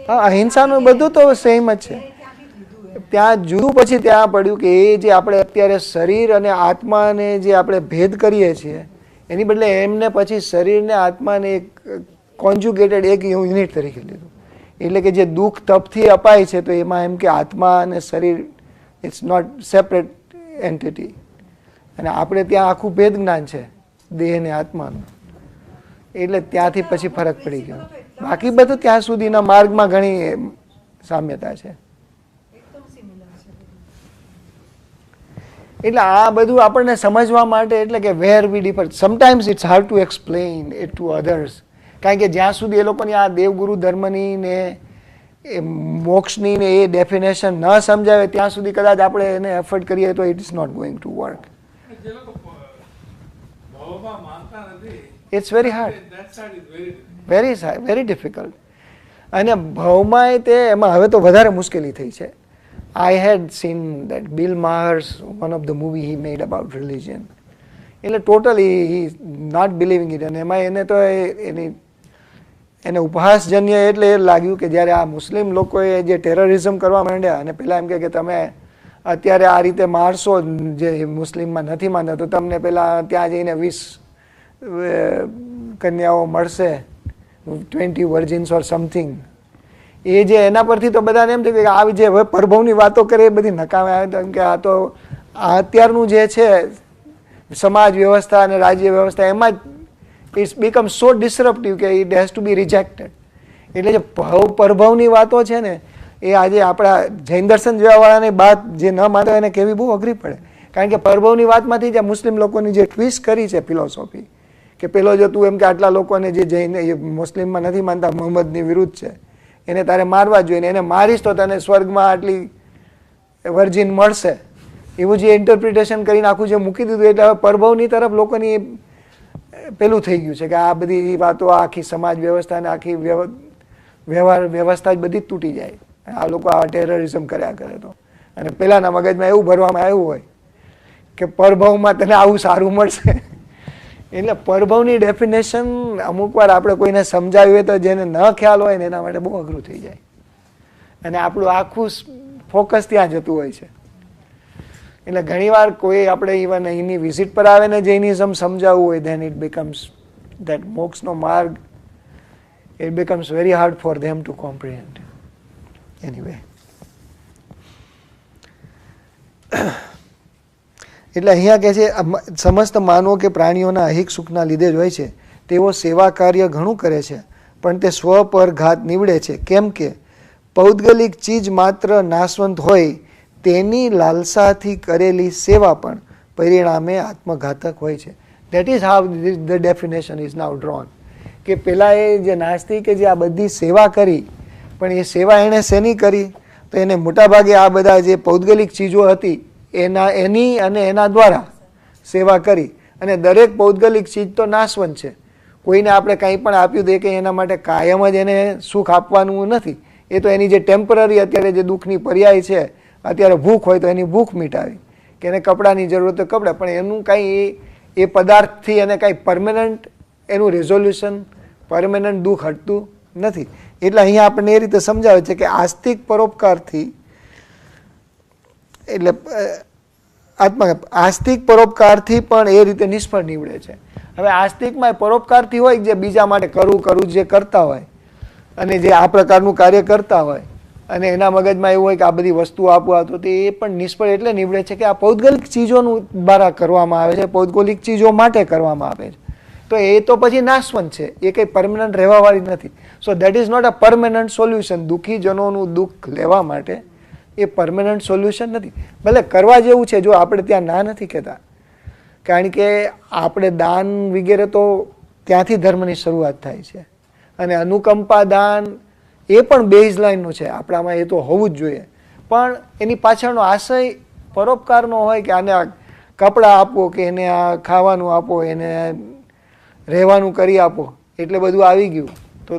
હા, અહિંસાનું બધું તો સેમ જ છે. એને ત્યાંથી લીધું એમ. ત્યાં જુદું પછી ત્યાં પડ્યું કે એ જે આપણે અત્યારે શરીર અને આત્માને જે આપણે ભેદ કરીએ છીએ એની બદલે એમને પછી શરીરને આત્માને એક કોન્જ્યુગેટેડ એક યુનિટ તરીકે લીધું. એટલે કે જે દુઃખ તપથી અપાય છે તો એમાં એમ કે આત્મા અને શરીર ઇટ્સ નોટ સેપરેટ એન્ટિટી. અને આપણે ત્યાં આખું ભેદ જ્ઞાન છે દેહ અને આત્માનું. એટલે ત્યાંથી પછી ફરક પડી ગયો. બાકી બધું ત્યાં સુધીના માર્ગમાં ઘણી સામ્યતા છે. એકદમ સિમિલર છે બધું. એટલે આ બધું આપણને સમજવા માટે એટલે કે where we differ sometimes it's hard to explain it to others. કારણ કે જ્યાં સુધી એ લોકોની આ દેવગુરુ ધર્મની ને એ મોક્ષની ને એ ડેફિનેશન ન સમજાવે ત્યાં સુધી કદાચ આપણે એને એફર્ટ કરીએ તો it is not going to work. જે લોકો ભાવમાં માનતા નથી, it's very hard, that side is very very difficult. અને ભાવમાં તે એમાં હવે તો વધારે મુશ્કેલી થઈ છે. I had seen that Bill Maher's one of the movie he made about religion. એટલે totally he not believing it. અને એમાં એને તો એને ઉપહાસજન્ય એટલે એ લાગ્યું કે જ્યારે આ મુસ્લિમ લોકોએ જે ટેરરિઝમ કરવા માંડ્યા અને પેલા એમ કે તમે અત્યારે આ રીતે મારશો જે મુસ્લિમમાં નથી માનતા તો તમને પેલા ત્યાં જઈને 20 કન્યાઓ મળશે, 20 વર્જિન્સ ઓર સમથિંગ. એ જે એના પરથી તો બધાને એમ થયું કે આ જે હવે પ્રભવની વાતો કરે એ બધી નકામે આવે. કે આ તો અત્યારનું જે છે સમાજ વ્યવસ્થા અને રાજ્ય વ્યવસ્થા એમાં ઇટ્સ બીકમ સો ડિસરપ્ટિવ કે it has to be rejected. એટલે જે પ્રભવની વાતો છે ને એ આજે આપણા જૈન દર્શન જેવાવાળાની વાત જે ન માનતા એને કેવી બહુ અઘરી પડે. કારણ કે પ્રભવની વાતમાંથી જે મુસ્લિમ લોકોની જે ટ્વિસ્ટ કરી છે ફિલોસોફી કે પેલો જો તું એમ કે આટલા લોકોને જે જૈન મુસ્લિમમાં નથી માનતા મોહમ્મદની વિરુદ્ધ છે એને તારે મારવા જોઈએ ને એને મારીશ તો તને સ્વર્ગમાં આટલી વર્જિન મળશે એવું જે ઇન્ટરપ્રિટેશન કરીને આખું જે મૂકી દીધું એટલે હવે પ્રભવની તરફ લોકોની પેલું થઈ ગયું છે કે આ બધી વાતો આખી સમાજ વ્યવસ્થા અને આખી વ્યવહાર વ્યવસ્થા જ બધી જ તૂટી જાય આ લોકો આ ટેરરિઝમ કર્યા કરે તો. અને પેલાના મગજમાં એવું ભરવામાં આવ્યું હોય કે પ્રભવમાં તને આવું સારું મળશે. એટલે પ્રભવની ડેફિનેશન અમુક વાર આપણે કોઈને સમજાવીએ તો જેને ન ખ્યાલ હોય ને એના માટે બહુ અઘરું થઈ જાય અને આપણું આખું ફોકસ ત્યાં જતું હોય છે. એટલે ઘણીવાર કોઈ આપણે ઇવન અહીંની વિઝિટ પર આવે ને જૈનિઝમ સમજાવવું હોય ધેન ઇટ બીકમ્સ દેટ મોક્ષનો માર્ગ it becomes very hard for them to comprehend. Anyway એટલે અહીંયા કહે છે સમસ્ત માનવો કે પ્રાણીઓના અહિક સુખના લીધે જ હોય છે. તેઓ સેવા કાર્ય ઘણું કરે છે પણ તે સ્વ પર ઘાત નીવડે છે. કેમ કે પૌદ્ગલિક ચીજ માત્ર નાશવંત હોય તેની લાલસાથી કરેલી સેવા પણ પરિણામે આત્મઘાતક હોય છે. That is how the definition is now drone. કે પેલા એ જે નાસ્તિક કે જે આ બધી સેવા કરી પણ એ સેવા એણે શેની કરી તો એને મોટાભાગે આ બધા જે પૌદ્ગલિક ચીજો હતી એની અને એના દ્વારા સેવા કરી. અને દરેક પૌદ્ગલિક ચીજ તો નાશવંત છે. કોઈને આપણે કંઈ પણ આપ્યું તો એ કંઈ એના માટે કાયમ જ એને સુખ આપવાનું નથી. એ તો એની જે ટેમ્પરરી અત્યારે જે દુઃખની પર્યાય છે અત્યારે ભૂખ હોય તો એની ભૂખ મિટાવી કે એને કપડાની જરૂરત હોય કપડાં પણ એનું કાંઈ એ પદાર્થથી એને કાંઈ પરમેનન્ટ એનું રેઝોલ્યુશન પરમેનન્ટ દુઃખ હટતું નથી. એટલે અહીંયા આપણને એ રીતે સમજાવે છે કે આસ્તિક પરોપકારથી એટલે આસ્તિક પરોપકારથી પણ એ રીતે નિષ્ફળ નીવડે છે. હવે આસ્તિકમાં પરોપકારથી હોય જે બીજા માટે કરવું જે કરતા હોય અને જે આ પ્રકારનું કાર્ય કરતા હોય અને એના મગજમાં એવું હોય કે આ બધી વસ્તુ આપવા તો તે એ પણ નિષ્ફળ એટલે નીવડે છે કે આ પૌદ્ગલિક ચીજોનું દ્વારા કરવામાં આવે છે, પૌદ્ગલિક ચીજો માટે કરવામાં આવે છે. તો એ તો પછી નાશવંત છે, એ કંઈ પરમનન્ટ રહેવાવાળી નથી. So that is not a permanent solution. દુઃખીજનોનું દુઃખ લેવા માટે એ પરમનન્ટ સોલ્યુશન નથી. ભલે કરવા જેવું છે, જો આપણે ત્યાં ના નથી કહેતા, કારણ કે આપણે દાન વગેરે તો ત્યાંથી ધર્મની શરૂઆત થાય છે. અને અનુકંપા દાન એ પણ બેઝ લાઈનનું છે, આપણામાં એ તો હોવું જ જોઈએ. પણ એની પાછળનો આશય પરોપકારનો હોય કે આને કપડાં આપો કે એને આ ખાવાનું આપો, એને રહેવાનું કરી આપો, એટલે બધું આવી ગયું તો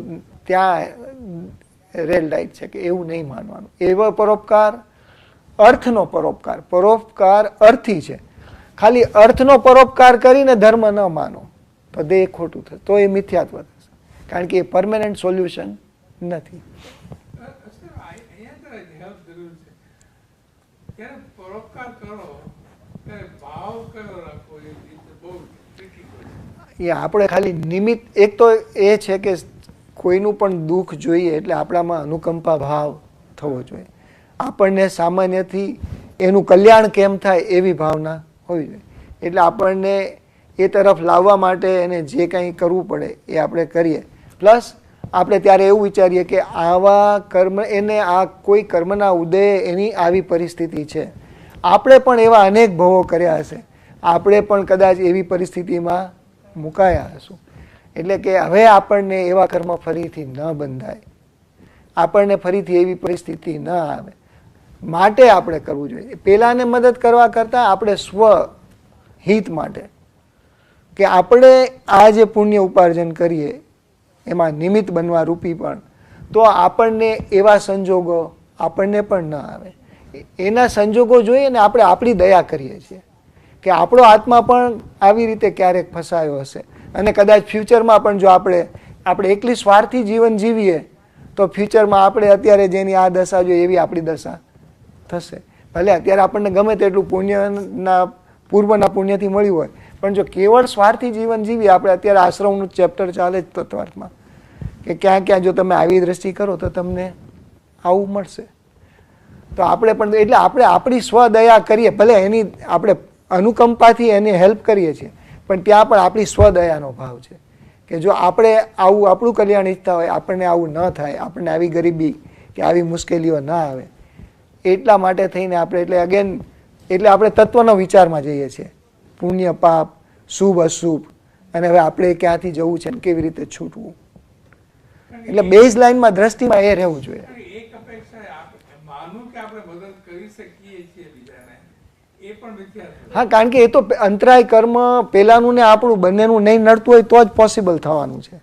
ત્યાં રેલ લાઈટ છે કે એવું નહીં માનવાનું. એવો પરોપકાર અર્થનો પરોપકાર, પરોપકાર અર્થી છે. ખાલી અર્થનો પરોપકાર કરીને ધર્મ ન માનો તો તે ખોટું થશે, તો એ મિથ્યાત્વ થશે, કારણ કે એ પરમેનન્ટ સોલ્યુશન નથી. અહીંયા તો હેલ્પ જરૂર છે. ત્યારે પરોપકાર કરો ત્યારે ભાવ કયો રાખવો એ બહુ tricky question. એ આપણે ખાલી નિમિત્ત, એક તો એ છે કે કોઈનું પણ દુઃખ જોઈએ એટલે આપણામાં અનુકંપા ભાવ થવો જોઈએ. આપણને સામાન્યથી એનું કલ્યાણ કેમ થાય એવી ભાવના હોવી જોઈએ. એટલે આપણને એ તરફ લાવવા માટે એને જે કંઈ કરવું પડે એ આપણે કરીએ. પ્લસ આપણે ત્યારે એવું વિચારીએ કે આવા કર્મ, એને આ કોઈ કર્મના ઉદયે એની આવી પરિસ્થિતિ છે. આપણે પણ એવા અનેક ભવો કર્યા હશે, આપણે પણ કદાચ એવી પરિસ્થિતિમાં મુકાયા હશું. એટલે કે હવે આપણને એવા કર્મ ફરીથી ન બંધાય, આપણને ફરીથી એવી પરિસ્થિતિ ન આવે માટે આપણે કરવું જોઈએ. પેલાને મદદ કરવા કરતાં આપણે સ્વહિત માટે, કે આપણે આ જે પુણ્ય ઉપાર્જન કરીએ એમાં નિમિત્ત બનવા રૂપી પણ, તો આપણને એવા સંજોગો આપણને પણ ન આવે. એના સંજોગો જોઈએ ને આપણે આપણી દયા કરીએ છીએ કે આપણો આત્મા પણ આવી રીતે ક્યારેક ફસાયો હશે, અને કદાચ ફ્યુચરમાં પણ જો આપણે એકલી સ્વાર્થી જીવન જીવીએ તો ફ્યુચરમાં આપણે અત્યારે જેની આ દશા જોઈએ એવી આપણી દશા થશે. ભલે અત્યારે આપણને ગમે તેટલું પુણ્યના પૂર્વના પુણ્યથી મળ્યું હોય, પણ જો કેવળ સ્વાર્થી જીવન જીવીએ, આપણે અત્યારે આશ્રમનું ચેપ્ટર ચાલે જ તત્વાર્થમાં, કે ક્યાં ક્યાં જો તમે આવી દ્રષ્ટિ કરો તો તમને આવું મળશે. તો આપણે પણ એટલે આપણે આપણી સ્વદયા કરીએ, ભલે એની આપણે અનુકંપાથી એને હેલ્પ કરીએ છીએ, પણ ત્યાં પણ આપણી સ્વદયાનો ભાવ છે કે જો આપણે આવું આપણું કલ્યાણ ઈચ્છતા હોય, આપણને આવું ન થાય, આપણને આવી ગરીબી કે આવી મુશ્કેલીઓ ના આવે, એટલા માટે થઈને આપણે એટલે આપણે તત્વનો વિચારમાં જઈએ છીએ, પુણ્ય પાપ, શુભ અશુભ, અને હવે આપણે ક્યાંથી જવું છે ને કેવી રીતે છૂટવું. એટલે બેઝ લાઇનમાં દ્રષ્ટિમાં એ રહેવું જોઈએ. એક અપેક્ષા માનું કે આપણે મદદ કરી શકીએ છીએ બીજાને, એ પણ વિચાર. હા, કારણ કે એ તો અંતરાય કર્મ પેલાનું ને આપણું બંનેનું નહીં નડતું હોય તો જ પોસિબલ થવાનું છે.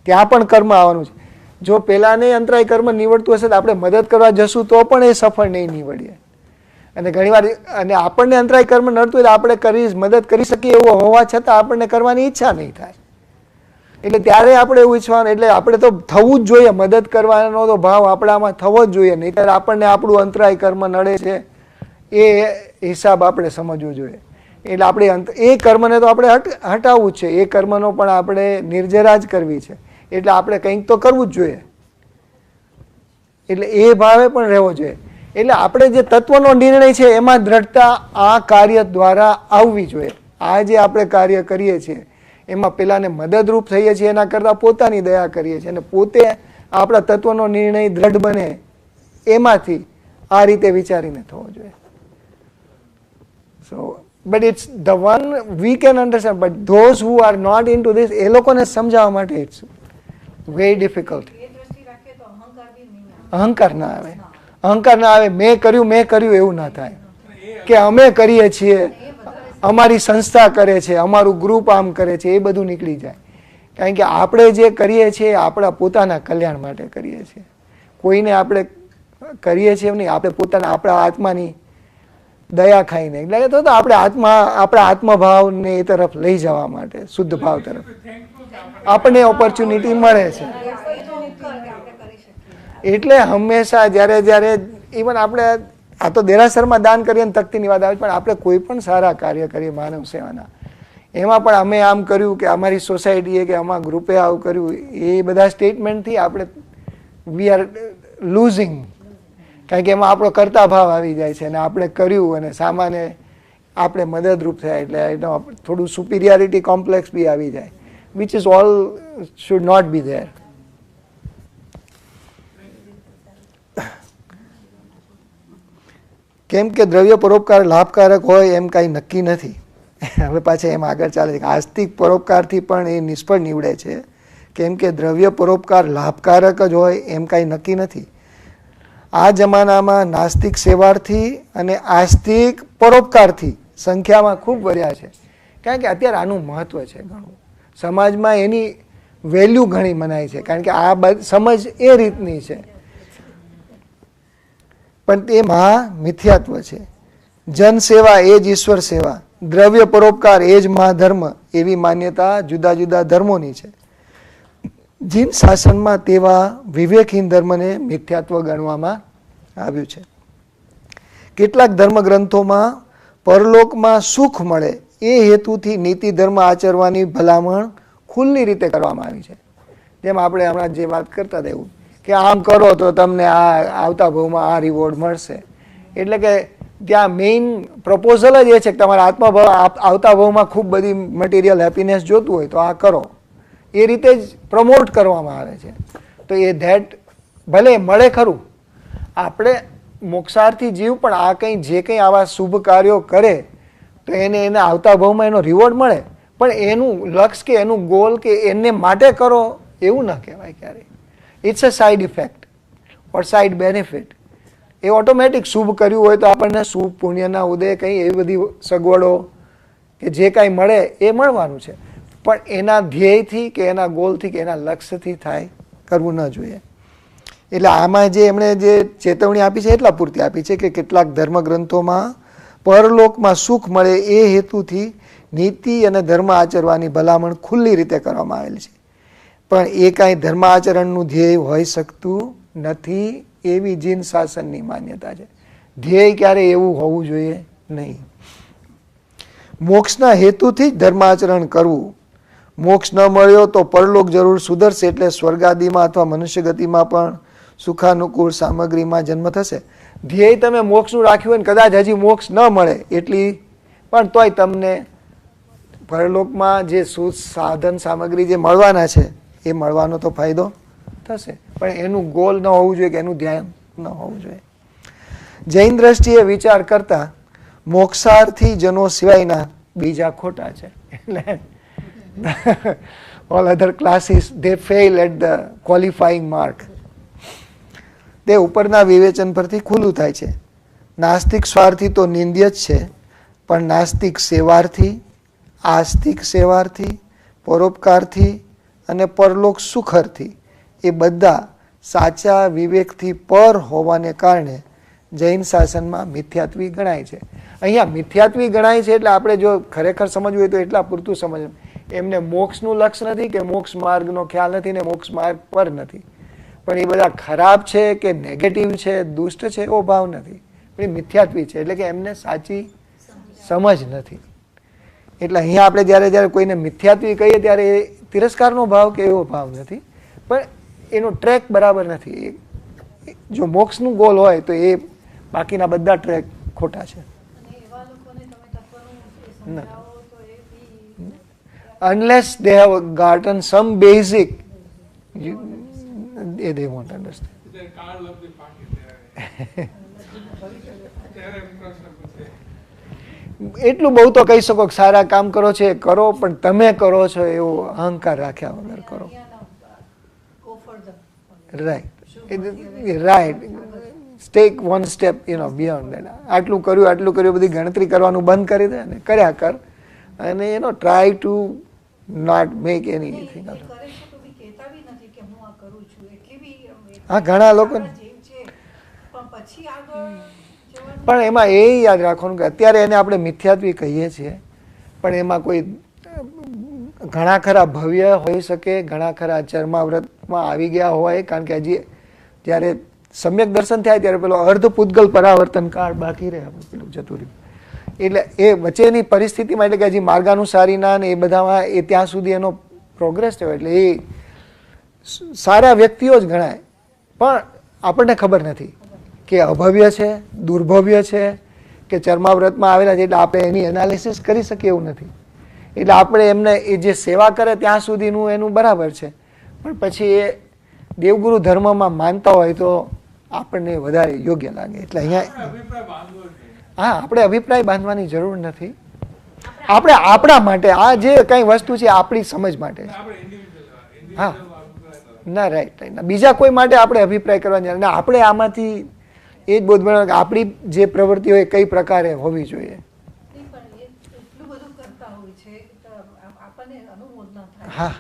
ત્યાં પણ કર્મ આવવાનું છે. જો પેલાને અંતરાય કર્મ નીવડતું હશે તો આપણે મદદ કરવા જશું તો પણ એ સફળ નહીં નીવડીએ. અને ઘણીવાર અને આપણને અંતરાય કર્મ નડતું હોય તો આપણે મદદ કરી શકીએ એવું હોવા છતાં આપણને કરવાની ઈચ્છા નહીં થાય. એટલે ત્યારે આપણે એવું ઈચ્છવાનું, એટલે આપણે તો થવું જ જોઈએ, મદદ કરવાનો તો ભાવ આપણામાં થવો જ જોઈએ. નહીં ત્યારે આપણને આપણું અંતરાય કર્મ નડે છે એ હિસાબ આપણે સમજવો જોઈએ. એટલે આપણે એ કર્મને તો આપણે હટાવવું જ છે, એ કર્મનો પણ આપણે નિર્જરા જ કરવી છે. એટલે આપણે કંઈક તો કરવું જ જોઈએ. એટલે એ ભાવે પણ રહેવો જોઈએ. એટલે આપણે જે તત્વનો નિર્ણય છે એમાં દ્રઢતા આ કાર્ય દ્વારા આવવી જોઈએ. આ જે આપણે કાર્ય કરીએ છીએ એમાં પેલાને મદદરૂપ થઈએ છીએ એના કરતાં પોતાની દયા કરીએ છીએ, અને પોતે આપણા તત્વનો નિર્ણય દ્રઢ બને એમાંથી આ રીતે વિચારીને થવો જોઈએ. So but it's the one we can understand, but those who are not into this, એ લોકોને સમજાવવા માટે ઇટ્સ વેરી ડિફિકલ્ટ. અહંકાર ના આવે, અહંકાર ના આવે, મેં કર્યું એવું ના થાય કે અમે કરીએ છીએ, અમારી સંસ્થા કરે છે, અમારું ગ્રુપ આમ કરે છે, એ બધું નીકળી જાય. કારણ કે આપણે જે કરીએ છીએ આપણા પોતાના કલ્યાણ માટે કરીએ છીએ, કોઈને આપણે કરીએ છીએ નહીં, આપણે પોતાના આપણા આત્માની દયા ખાઈને, એટલે તો આપણે આપણા આત્મભાવને એ તરફ લઈ જવા માટે, શુદ્ધ ભાવ તરફ આપણને ઓપોર્ચ્યુનિટી મળે છે. એટલે હંમેશા જ્યારે ઇવન આપણે આ તો દેરાસરમાં દાન કરીએ તકતીની વાત આવે, પણ આપણે કોઈ પણ સારા કાર્ય કરીએ માનવ સેવાના, એમાં પણ અમે આમ કર્યું કે અમારી સોસાયટીએ કે અમારા ગ્રુપે આવું કર્યું, એ બધા સ્ટેટમેન્ટથી આપણે વી આર લૂઝિંગ. કારણ કે એમાં આપણો કર્તા ભાવ આવી જાય છે અને આપણે કર્યું અને સામાન્ય આપણે મદદરૂપ થયા, એટલે એનો થોડું સુપિરિયરિટી કોમ્પ્લેક્સ બી આવી જાય, which is all should not be there. કેમ કે દ્રવ્ય પરોપકાર લાભકારક હોય એમ કાંઈ નક્કી નથી. હવે પાછા એમ આગળ ચાલે છે કે આસ્તિક પરોપકારથી પણ એ નિષ્ફળ નીવડે છે. કેમ કે દ્રવ્ય પરોપકાર લાભકારક જ હોય એમ કાંઈ નક્કી નથી. આ જમાનામાં નાસ્તિક સેવાર્થી અને આસ્તિક પરોપકારથી સંખ્યામાં ખૂબ વધ્યા છે. કારણ કે અત્યારે આનું મહત્વ છે ઘણું, સમાજમાં એની વેલ્યુ ઘણી મનાય છે, કારણ કે આ સમજ એ રીતની છે. પણ તે મહા મિથ્યાત્વ છે. જન સેવા એ જ ઈશ્વર સેવા, દ્રવ્ય પરોપકાર એ જ મહાધર્મ, એવી માન્યતા જુદા જુદા ધર્મોની છે. જીન શાસનમાં તેવા વિવેકહીન ધર્મને મિથ્યાત્વ ગણવામાં આવ્યું છે. કેટલાક ધર્મગ્રંથોમાં પરલોકમાં સુખ મળે એ હેતુથી નીતિ ધર્મ આચરવાની ભલામણ ખુલ્લી રીતે કરવામાં આવી છે. જેમ આપણે હમણાં જે વાત કરતા હતા એવું કે આમ કરો તો તમને આ આવતા ભાવમાં આ રિવોર્ડ મળશે. એટલે કે ત્યાં મેઇન પ્રપોઝલ જ એ છે કે તમારા આત્મભાવ આવતા ભાવમાં ખૂબ બધી મટીરિયલ હેપીનેસ જોતું હોય તો આ કરો, એ રીતે જ પ્રમોટ કરવામાં આવે છે. તો એ ધેટ ભલે મળે ખરું, આપણે મોક્ષાર્થી જીવ પણ આ કંઈ જે કંઈ આવા શુભ કાર્યો કરે તો એને આવતા ભાવમાં એનો રિવોર્ડ મળે, પણ એનું લક્ષ્ય કે એનું ગોલ કે એને માટે કરો એવું ન કહેવાય ક્યારેય. It's a side effect or side benefit. એ ઓટોમેટિક શુભ કર્યું હોય તો આપણને શુભ પુણ્યના ઉદય કંઈ એવી બધી સગવડો કે જે કાંઈ મળે એ મળવાનું છે, પણ એના ધ્યેયથી કે એના ગોલથી કે એના લક્ષ્યથી થાય કરવું ન જોઈએ. એટલે આમાં જે એમણે જે ચેતવણી આપી છે એટલા પૂરતી આપી છે કે કેટલાક ધર્મગ્રંથોમાં પરલોકમાં સુખ મળે એ હેતુથી નીતિ અને ધર્મ આચરવાની ભલામણ ખુલ્લી રીતે કરવામાં આવેલ છે, પણ એ કાંઈ ધર્મ આચરણનું ધ્યેય હોઈ શકતું નથી એવી જીન શાસનની માન્યતા છે. ધ્યેય ક્યારે એવું હોવું જોઈએ નહીં. મોક્ષના હેતુથી જ ધર્માચરણ કરવું. મોક્ષ ન મળ્યો તો પરલોક જરૂર સુધરશે એટલે સ્વર્ગાદિમાં અથવા મનુષ્ય ગતિમાં પણ સુખાનુકૂળ સામગ્રીમાં જન્મ થશે. ધ્યેય તમે મોક્ષનું રાખ્યું હોય ને કદાચ હજી મોક્ષ ન મળે એટલી પણ તોય તમને પરલોકમાં જે સાધન સામગ્રી જે મળવાના છે એ મળવાનો તો ફાયદો થશે, પણ એનું ગોલ ન હોવું જોઈએ કે એનું ધ્યાન ન હોવું જોઈએ. જૈન દ્રષ્ટિએ વિચાર કરતા મોક્ષાર્થી જનો સિવાયના બીજા ખોટા છે. એટલે all other classes they fail at the qualifying mark. તે ઉપરના વિવેચન પરથી ખુલ્લું થાય છે. નાસ્તિક સ્વાર્થી તો નિંદ્ય જ છે, પણ નાસ્તિક સેવાર્થી, આસ્તિક સેવાર્થી, પરોપકારથી અને પરલોક સુખરથી એ બધા સાચા વિવેકથી પર હોવાને કારણે જૈન શાસનમાં મિથ્યાત્વી ગણાય છે. અહીંયા મિથ્યાત્વી ગણાય છે એટલે આપણે જો ખરેખર સમજવું હોય તો એટલા પૂરતું સમજ. એમને મોક્ષનું લક્ષ્ય નથી કે મોક્ષ માર્ગનો ખ્યાલ નથી ને મોક્ષ માર્ગ પર નથી, પણ એ બધા ખરાબ છે કે નેગેટિવ છે, દુષ્ટ છે એવો ભાવ નથી, પણ એ મિથ્યાત્વી છે. એટલે કે એમને સાચી સમજ નથી. એટલે અહીંયા આપણે જ્યારે જ્યારે કોઈને મિથ્યાત્વી કહીએ ત્યારે એ તિરસ્કારનો ભાવ કે એવો ભાવ નથી, પણ એનો ટ્રેક બરાબર નથી. જો મોક્ષનું ગોલ હોય તો એ બાકીના બધા ટ્રેક ખોટા છે. Unless they have gotten some basic, they won't understand. They can't love the party there. એટલું બહુ તો કહી શકો કે સારા કામ કરો છે કરો, પણ તમે કરો છો એવો અહંકાર રાખ્યા વગર કરો. Right take one step beyond that. આટલું કર્યું બધી ગણતરી કરવાનું બંધ કરી દે ને કર્યા કર, અને try to not make anything. હા, ઘણા લોકો પણ એમાં એ યાદ રાખવાનું કે અત્યારે એને આપણે મિથ્યાત્વી કહીએ છીએ, પણ એમાં કોઈ ઘણા ખરા ભવ્ય હોઈ શકે, ઘણા ખરા ચર્માવ્રતમાં આવી ગયા હોય, કારણ કે હજી ત્યારે સમ્યક દર્શન થાય ત્યારે પેલો અર્ધ પૂતગલ પરાવર્તન કાળ બાકી રહે પેલું જતું રહ્યું. એટલે એ વચ્ચેની પરિસ્થિતિમાં એટલે કે હજી માર્ગાનુસારીના ને એ બધામાં એ ત્યાં સુધી એનો પ્રોગ્રેસ થયો, એટલે એ સારા વ્યક્તિઓ જ ગણાય, પણ આપણને ખબર નથી કે અભવ્ય છે, દુર્ભવ્ય છે કે ચર્માવ્રતમાં આવેલા છે, એટલે આપણે એની એનાલિસિસ કરી શકીએ એવું નથી. એટલે આપણે એમને એ જે સેવા કરે ત્યાં સુધીનું એનું બરાબર છે, પણ પછી એ દેવગુરુ ધર્મમાં માનતા હોય તો આપણને વધારે યોગ્ય લાગે. એટલે અહીંયા હા, આપણે અભિપ્રાય બાંધવાની જરૂર નથી. આપણે આપણા માટે આ જે કઈ વસ્તુ છે આપણી સમજ માટે છે. હા, ના રાઈટ રાઈટ. બીજા કોઈ માટે આપણે અભિપ્રાય કરવાની જરૂર, આપણે આમાંથી એ જ બોધ બનાવે કે આપણી જે પ્રવૃત્તિ હોય કઈ પ્રકારે હોવી જોઈએ. હા,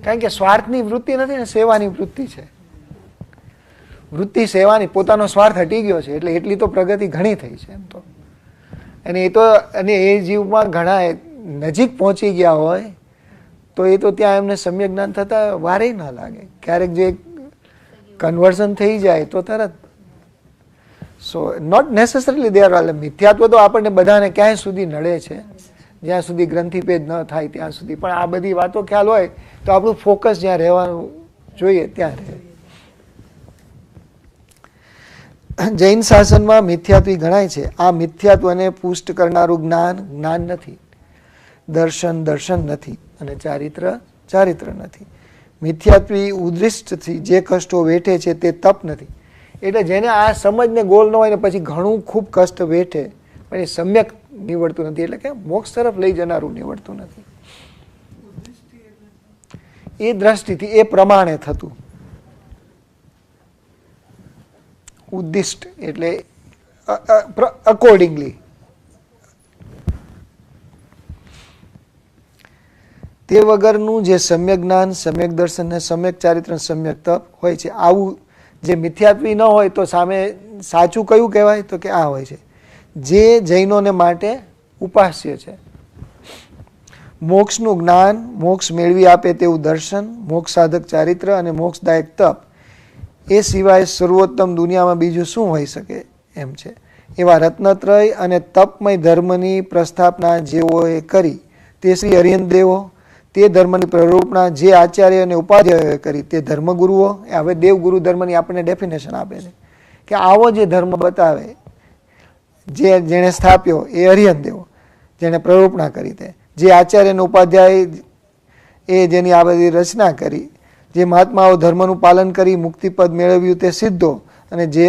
કારણ કે સ્વાર્થની વૃત્તિ નથી ને, સેવાની વૃત્તિ છે. વૃત્તિ સેવાની, પોતાનો સ્વાર્થ હટી ગયો છે, એટલે એટલી તો પ્રગતિ ઘણી થઈ છે એમ તો. અને એ જીવમાં ઘણા નજીક પહોંચી ગયા હોય તો એ તો ત્યાં એમને સમ્યક જ્ઞાન થતા વારે ના લાગે. ક્યારેક જે કન્વર્ઝન થઈ જાય તો તરત. સો નોટ નેસેસરીલી દે આર. મિથ્યાત્વ તો આપણને બધાને ક્યાંય સુધી નડે છે, જ્યાં સુધી ગ્રંથિભેદ ન થાય ત્યાં સુધી. પણ આ બધી વાતો ખ્યાલ હોય તો આપણું ફોકસ જ્યાં રહેવાનું જોઈએ ત્યાં રહે. જૈન શાસનમાં મિથ્યાત્વી ગણાય છે. આ મિથ્યાત્વને પુષ્ટ કરનારું જ્ઞાન જ્ઞાન નથી, દર્શન દર્શન નથી, અને ચારિત્ર ચારિત્ર નથી. મિથ્યાત્વી ઉદ્દિષ્ટથી જે કષ્ટો વેઠે છે તે તપ નથી. એટલે જેને આ સમજને ગોલ ન હોય ને પછી ઘણું ખૂબ કષ્ટ વેઠે પણ એ સમ્યક નીવડતું નથી, એટલે કે મોક્ષ તરફ લઈ જનારું નીવડતું નથી. એ દ્રષ્ટિથી એ પ્રમાણે થતું. ઉદ્દિષ્ટ એટલે અકોર્ડિંગલી. તે વગરનું જે સમ્યક જ્ઞાન, સમ્યક દર્શન ને સમ્યક ચારિત્ર, સમ્યક તપ હોય છે, આવું જે મિથ્યાત્વી ન હોય તો સામે સાચું કયું કહેવાય તો કે આ હોય છે જે જૈનોને માટે ઉપાસ્ય છે. મોક્ષનું જ્ઞાન, મોક્ષ મેળવી આપે તેવું દર્શન, મોક્ષ સાધક ચારિત્ર અને મોક્ષદાયક તપ એ સિવાય સર્વોત્તમ દુનિયામાં બીજું શું હોઈ શકે એમ છે. એવા રત્નત્રય અને તપમય ધર્મની પ્રસ્થાપના જેઓએ કરી તે શ્રી હરિહંદેવો, તે ધર્મની પ્રરૂપણા જે આચાર્ય અને ઉપાધ્યાયોએ કરી તે ધર્મગુરુઓ. હવે દેવગુરુ ધર્મની આપણને ડેફિનેશન આપે છે કે આવો જે ધર્મ બતાવે જેણે સ્થાપ્યો એ હરિહંદેવો, જેણે પ્રરૂપણા કરી તે, જે આચાર્ય અને ઉપાધ્યાય એ જેની આ બધી રચના કરી, જે મહાત્માઓ ધર્મનું પાલન કરી મુક્તિપદ મેળવ્યું તે સિદ્ધો. અને જે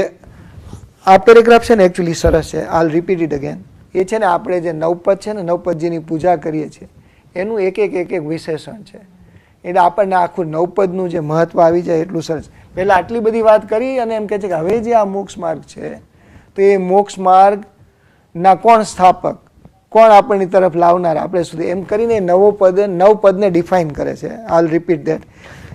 આ પેરેગ્રાફ છે ને એકચ્યુઅલી સરસ છે, આલ રિપીટ ઇટ અગેન. એ છે ને આપણે જે નવપદ છે ને નવપદજીની પૂજા કરીએ છીએ એનું એક એક વિશેષણ છે. એટલે આપણને આખું નવપદનું જે મહત્વ આવી જાય એટલું સરસ. પહેલાં આટલી બધી વાત કરી અને એમ કહે છે કે હવે જે આ મોક્ષ માર્ગ છે તો એ મોક્ષ માર્ગના કોણ સ્થાપક, કોણ આપણની તરફ લાવનાર આપણે સુધી, એમ કરીને નવપદને ડિફાઇન કરે છે. આલ રિપીટ ધેટ.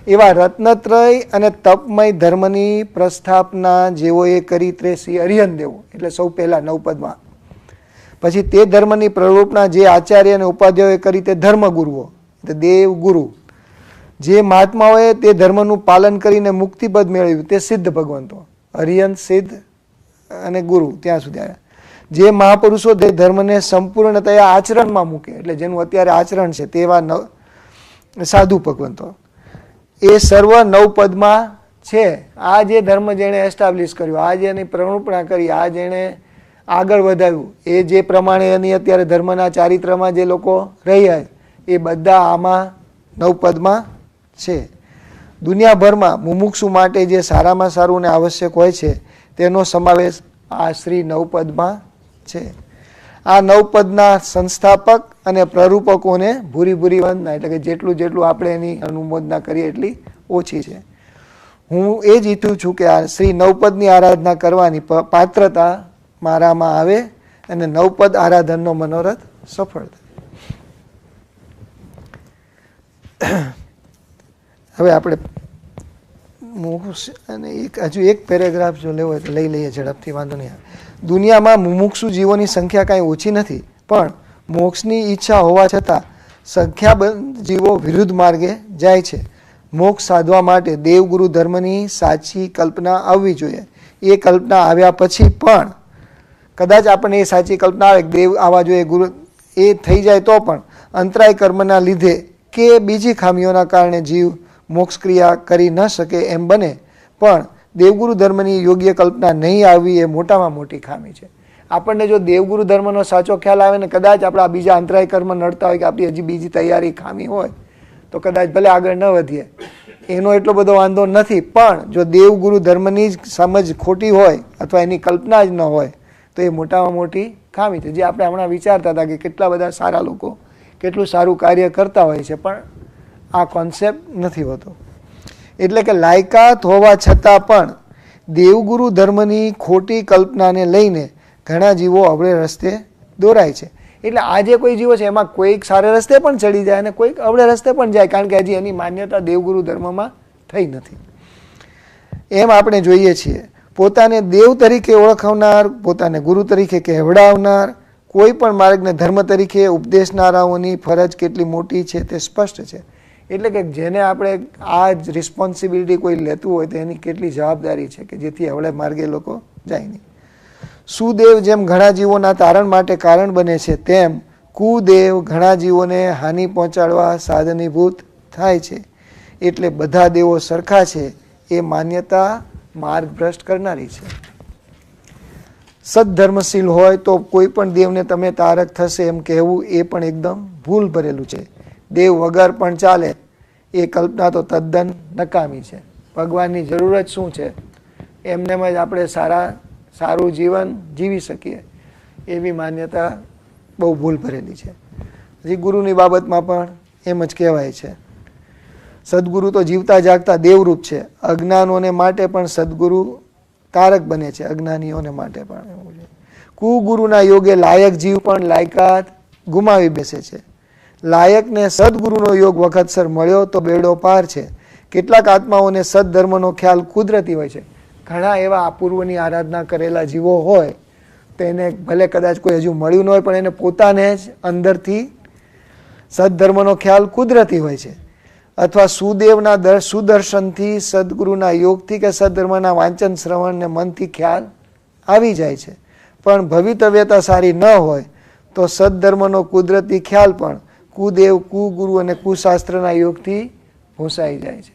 એવા રત્નત્રય અને તપમય ધર્મની પ્રસ્થાપના જેઓએ કરી તે શ્રી હરિહંદેવો, એટલે સૌ પહેલા નવપદમાં. પછી તે ધર્મની પ્રરૂપણા જે આચાર્ય અને ઉપાધ્યાયોએ કરી તે ધર્મગુરુઓ, એટલે દેવ ગુરુ. જે મહાત્માઓએ તે ધર્મનું પાલન કરીને મુક્તિપદ મેળવ્યું તે સિદ્ધ ભગવંતો, હરિહંત સિદ્ધ અને ગુરુ ત્યાં સુધી આવ્યા. જે મહાપુરુષો તે ધર્મને સંપૂર્ણતયા આચરણમાં મૂકે, એટલે જેનું અત્યારે આચરણ છે તેવા સાધુ ભગવંતો એ સર્વ નવપદમાં છે. આ જે ધર્મ જેણે એસ્ટાબ્લિશ કર્યો, આ જેની પ્રરૂપણા કરી, આ જેણે આગળ વધાવ્યું, એ જે પ્રમાણે એની અત્યારે ધર્મના ચારિત્રમાં જે લોકો રહ્યા એ બધા આમાં નવપદમાં છે. દુનિયાભરમાં મુમુક્ષુ માટે જે સારામાં સારું અને આવશ્યક હોય છે તેનો સમાવેશ આ શ્રી નવપદમાં છે. આ નવપદના સંસ્થાપક અને પ્રરૂપકોને ભૂરી ભૂરી વંદના, એટલે કે જેટલું જેટલું આપણે એની અનુમોદના કરીએ એટલી ઓછી છે. હું એ જ ઈચ્છું છું કે આ શ્રી નવપદની આરાધના કરવાની પાત્રતા મારામાં આવે અને નવપદ આરાધનનો મનોરથ સફળ થાય. હવે આપણે અને હજુ એક પેરેગ્રાફ જો લેવો હોય તો લઈ લઈએ ઝડપથી, વાંધો નહીં આવે. દુનિયામાં મુમુક્ષુ જીવોની સંખ્યા કાંઈ ઓછી નથી, પણ મોક્ષની ઈચ્છા હોવા છતાં સંખ્યાબંધ જીવો વિરુદ્ધ માર્ગે જાય છે. મોક્ષ સાધવા માટે દેવગુરુ ધર્મની સાચી કલ્પના આવવી જોઈએ. એ કલ્પના આવ્યા પછી પણ કદાચ આપણને એ સાચી કલ્પના આવે કે દેવ આવવા જોઈએ, ગુરુ એ થઈ જાય તો પણ અંતરાય કર્મના લીધે કે બીજી ખામીઓના કારણે જીવ મોક્ષ ક્રિયા કરી ન શકે એમ બને. પણ દેવગુરુ ધર્મની યોગ્ય કલ્પના નહીં આવવી એ મોટામાં મોટી ખામી છે. આપણને જો દેવગુરુ ધર્મનો સાચો ખ્યાલ આવે ને કદાચ આપણા બીજા અંતરાય કર્મ નડતા હોય કે આપણી હજી બીજી તૈયારી ખામી હોય તો કદાચ ભલે આગળ ન વધીએ, એનો એટલો બધો વાંધો નથી. પણ જો દેવગુરુ ધર્મની જ સમજ ખોટી હોય અથવા એની કલ્પના જ ન હોય તો એ મોટામાં મોટી ખામી છે. જે આપણે હમણાં વિચારતા હતા કે કેટલા બધા સારા લોકો કેટલું સારું કાર્ય કરતા હોય છે પણ આ કોન્સેપ્ટ નથી હોતો. એટલે કે લાયકાત હોવા છતાં પણ દેવગુરુ ધર્મની ખોટી કલ્પનાને લઈને ઘણા જીવો અવળે રસ્તે દોરાય છે. એટલે આ જે કોઈ જીવો છે એમાં કોઈક સારા રસ્તે પણ ચડી જાય અને કોઈક અવળે રસ્તે પણ જાય, કારણ કે હજી એની માન્યતા દેવગુરુ ધર્મમાં થઈ નથી. એમ આપણે જોઈએ છીએ. પોતાને દેવ તરીકે ઓળખવનાર, પોતાને ગુરુ તરીકે કહેવડાવનાર, કોઈ પણ માર્ગને ધર્મ તરીકે ઉપદેશનારાઓની ફરજ કેટલી મોટી છે તે સ્પષ્ટ છે. એટલે કે જેને આપણે આ જ રિસ્પોન્સિબિલિટી કોઈ લેતું હોય તો એની કેટલી જવાબદારી છે કે જેથી હવળે માર્ગે લોકો જાય નહીં. સુદેવ જેમ ઘણા જીવોના તારણ માટે કારણ બને છે, તેમ કુદેવ ઘણા જીવોને હાનિ પહોંચાડવા સાધનીભૂત થાય છે. એટલે બધા દેવો સરખા છે એ માન્યતા માર્ગભ્રષ્ટ કરનારી છે. સદધર્મશીલ હોય તો કોઈ પણ દેવને તમે તારક થશે એમ કહેવું એ પણ એકદમ ભૂલ ભરેલું છે. દેવ વગર પણ ચાલે એ કલ્પના તો તદ્દન નકામી છે. ભગવાનની જરૂર જ શું છે? એમનેમ જ આપણે સારું જીવન જીવી શકીએ એવી માન્યતા બહુ ભૂલ ભરેલી છે. હજી ગુરુની બાબતમાં પણ એમ જ કહેવાય છે. સદગુરુ તો જીવતા જાગતા દેવરૂપ છે. અજ્ઞાનોને માટે પણ સદગુરુ તારક બને છે, અજ્ઞાનીઓને માટે પણ એવું છે. કુગુરુના યોગે લાયક જીવ પણ લાયકાત ગુમાવી બેસે છે. લાયકને સદગુરુનો યોગ વખતસર મળ્યો તો બેડો પાર છે. કેટલાક આત્માઓને સદધર્મનો ખ્યાલ કુદરતી હોય છે. ઘણા એવા પૂર્વની આરાધના કરેલા જીવો હોય તો એને ભલે કદાચ કોઈ હજુ મળ્યું ન હોય પણ એને પોતાને જ અંદરથી સદધર્મનો ખ્યાલ કુદરતી હોય છે. અથવા સુદેવના સુદર્શનથી, સદગુરુના યોગથી કે સદધર્મના વાંચન શ્રવણ ને મનથી ખ્યાલ આવી જાય છે. પણ ભવિતવ્યતા સારી ન હોય તો સદધર્મનો કુદરતી ખ્યાલ પણ કુદેવ, કુગુરુ અને કુશાસ્ત્રના યોગથી ભૂંસાઈ જાય છે.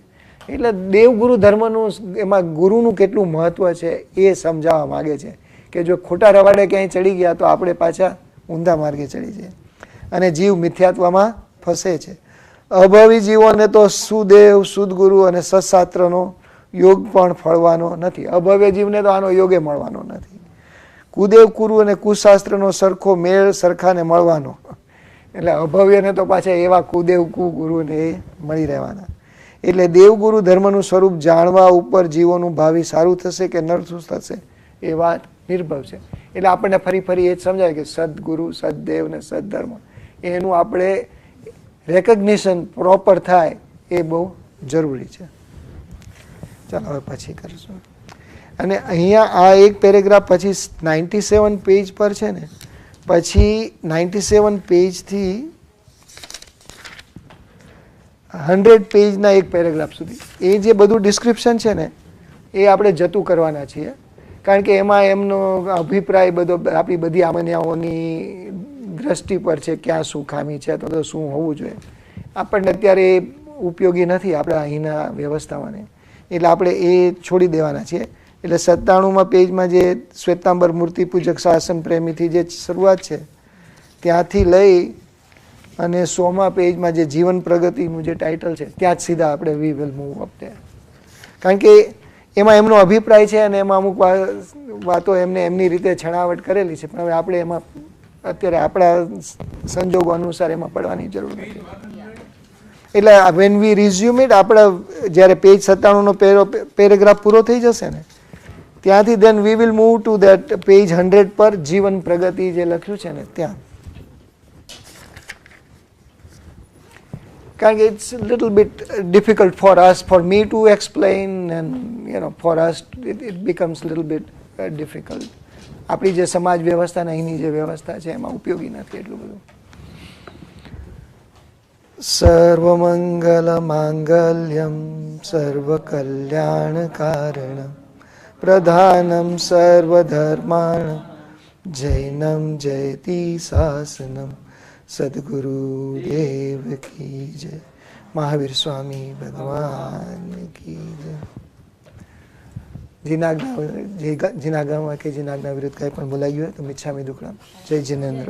એટલે દેવગુરુ ધર્મનું એમાં ગુરુનું કેટલું મહત્વ છે એ સમજાવવા માગે છે કે જો ખોટા રવાડે ક્યાંય ચડી ગયા તો આપણે પાછા ઊંધા માર્ગે ચડી જઈએ અને જીવ મિથ્યાત્વમાં ફસે છે. અભાવી જીવોને તો સુદેવ, સુદગુરુ અને સત્શાસ્ત્રનો યોગ પણ ફળવાનો નથી. અભવ્ય જીવને તો આનો યોગે મળવાનો નથી. કુદેવ, કુરુ અને કુશાસ્ત્રનો સરખો મેળ સરખાને મળવાનો. એટલે અભવ્યને તો પાછા એવા કુદેવ, કુગુરુને એ મળી રહેવાના. એટલે દેવગુરુ ધર્મનું સ્વરૂપ જાણવા ઉપર જીવોનું ભાવિ સારું થશે કે નરસું થશે એ વાત નિર્ભર છે. એટલે આપણને ફરી ફરી એ જ સમજાય કે સદગુરુ, સદદેવ ને સદધર્મ એનું આપણે રેકગ્નિશન પ્રોપર થાય એ બહુ જરૂરી છે. ચાલો હવે પછી કરીશું. અને અહીંયા આ એક પેરેગ્રાફ પછી 97 પેજ પર છે ને, પછી 97 પેજથી 100 પેજના એક પેરેગ્રાફ સુધી એ જે બધું ડિસ્ક્રિપ્શન છે ને એ આપણે જતું કરવાના છીએ. કારણ કે એમાં એમનો અભિપ્રાય બધો આપણી બધી આમન્યાઓની દ્રષ્ટિ પર છે, ક્યાં શું ખામી છે તો શું હોવું જોઈએ. આપણને અત્યારે એ ઉપયોગી નથી આપણા અહીંના વ્યવસ્થાઓને, એટલે આપણે એ છોડી દેવાના છીએ. એટલે 97માં પેજમાં જે શ્વેતાંબર મૂર્તિ પૂજક શાસન પ્રેમીથી જે શરૂઆત છે ત્યાંથી લઈ અને 100મા પેજમાં જે જીવન પ્રગતિનું જે ટાઇટલ છે ત્યાં જ સીધા આપણે વી વિલ મૂવ અપ ધેર. કારણ કે એમાં એમનો અભિપ્રાય છે અને એમાં અમુક વાતો એમને એમની રીતે છણાવટ કરેલી છે, પણ હવે આપણે એમાં અત્યારે આપણા સંજોગો અનુસાર એમાં પડવાની જરૂર નથી. એટલે વેન વી રિઝ્યુમ ઇટ, આપણે જ્યારે પેજ 97નો પેરેગ્રાફ પૂરો થઈ જશે ને ત્યાંથી then we will move to that page 100 પર જીવન પ્રગતિ જે લખ્યું છે ને ત્યાં. કારણ કે it's a little bit difficult for us, for me to explain, and for us it becomes a little bit difficult. આપણી જે સમાજ વ્યવસ્થા ને અહીંની જે વ્યવસ્થા છે એમાં ઉપયોગી નથી એટલું બધું. સર્વમંગલ માંગલ્યમ સર્વ કલ્યાણ કારણમ પ્રધાનમ સર્વધર્માણ જૈનમ જયતિ શાસનમ સદગુરુ દેવ કી જય. મહાવીર સ્વામી ભગવાન કી જય. જીનાગના કે જીનાગના વિરુદ્ધ કંઈ પણ બોલાઈ ગયું હોય તો મિચ્છામી દુક્કડમ. જય જિનેન્દ્ર.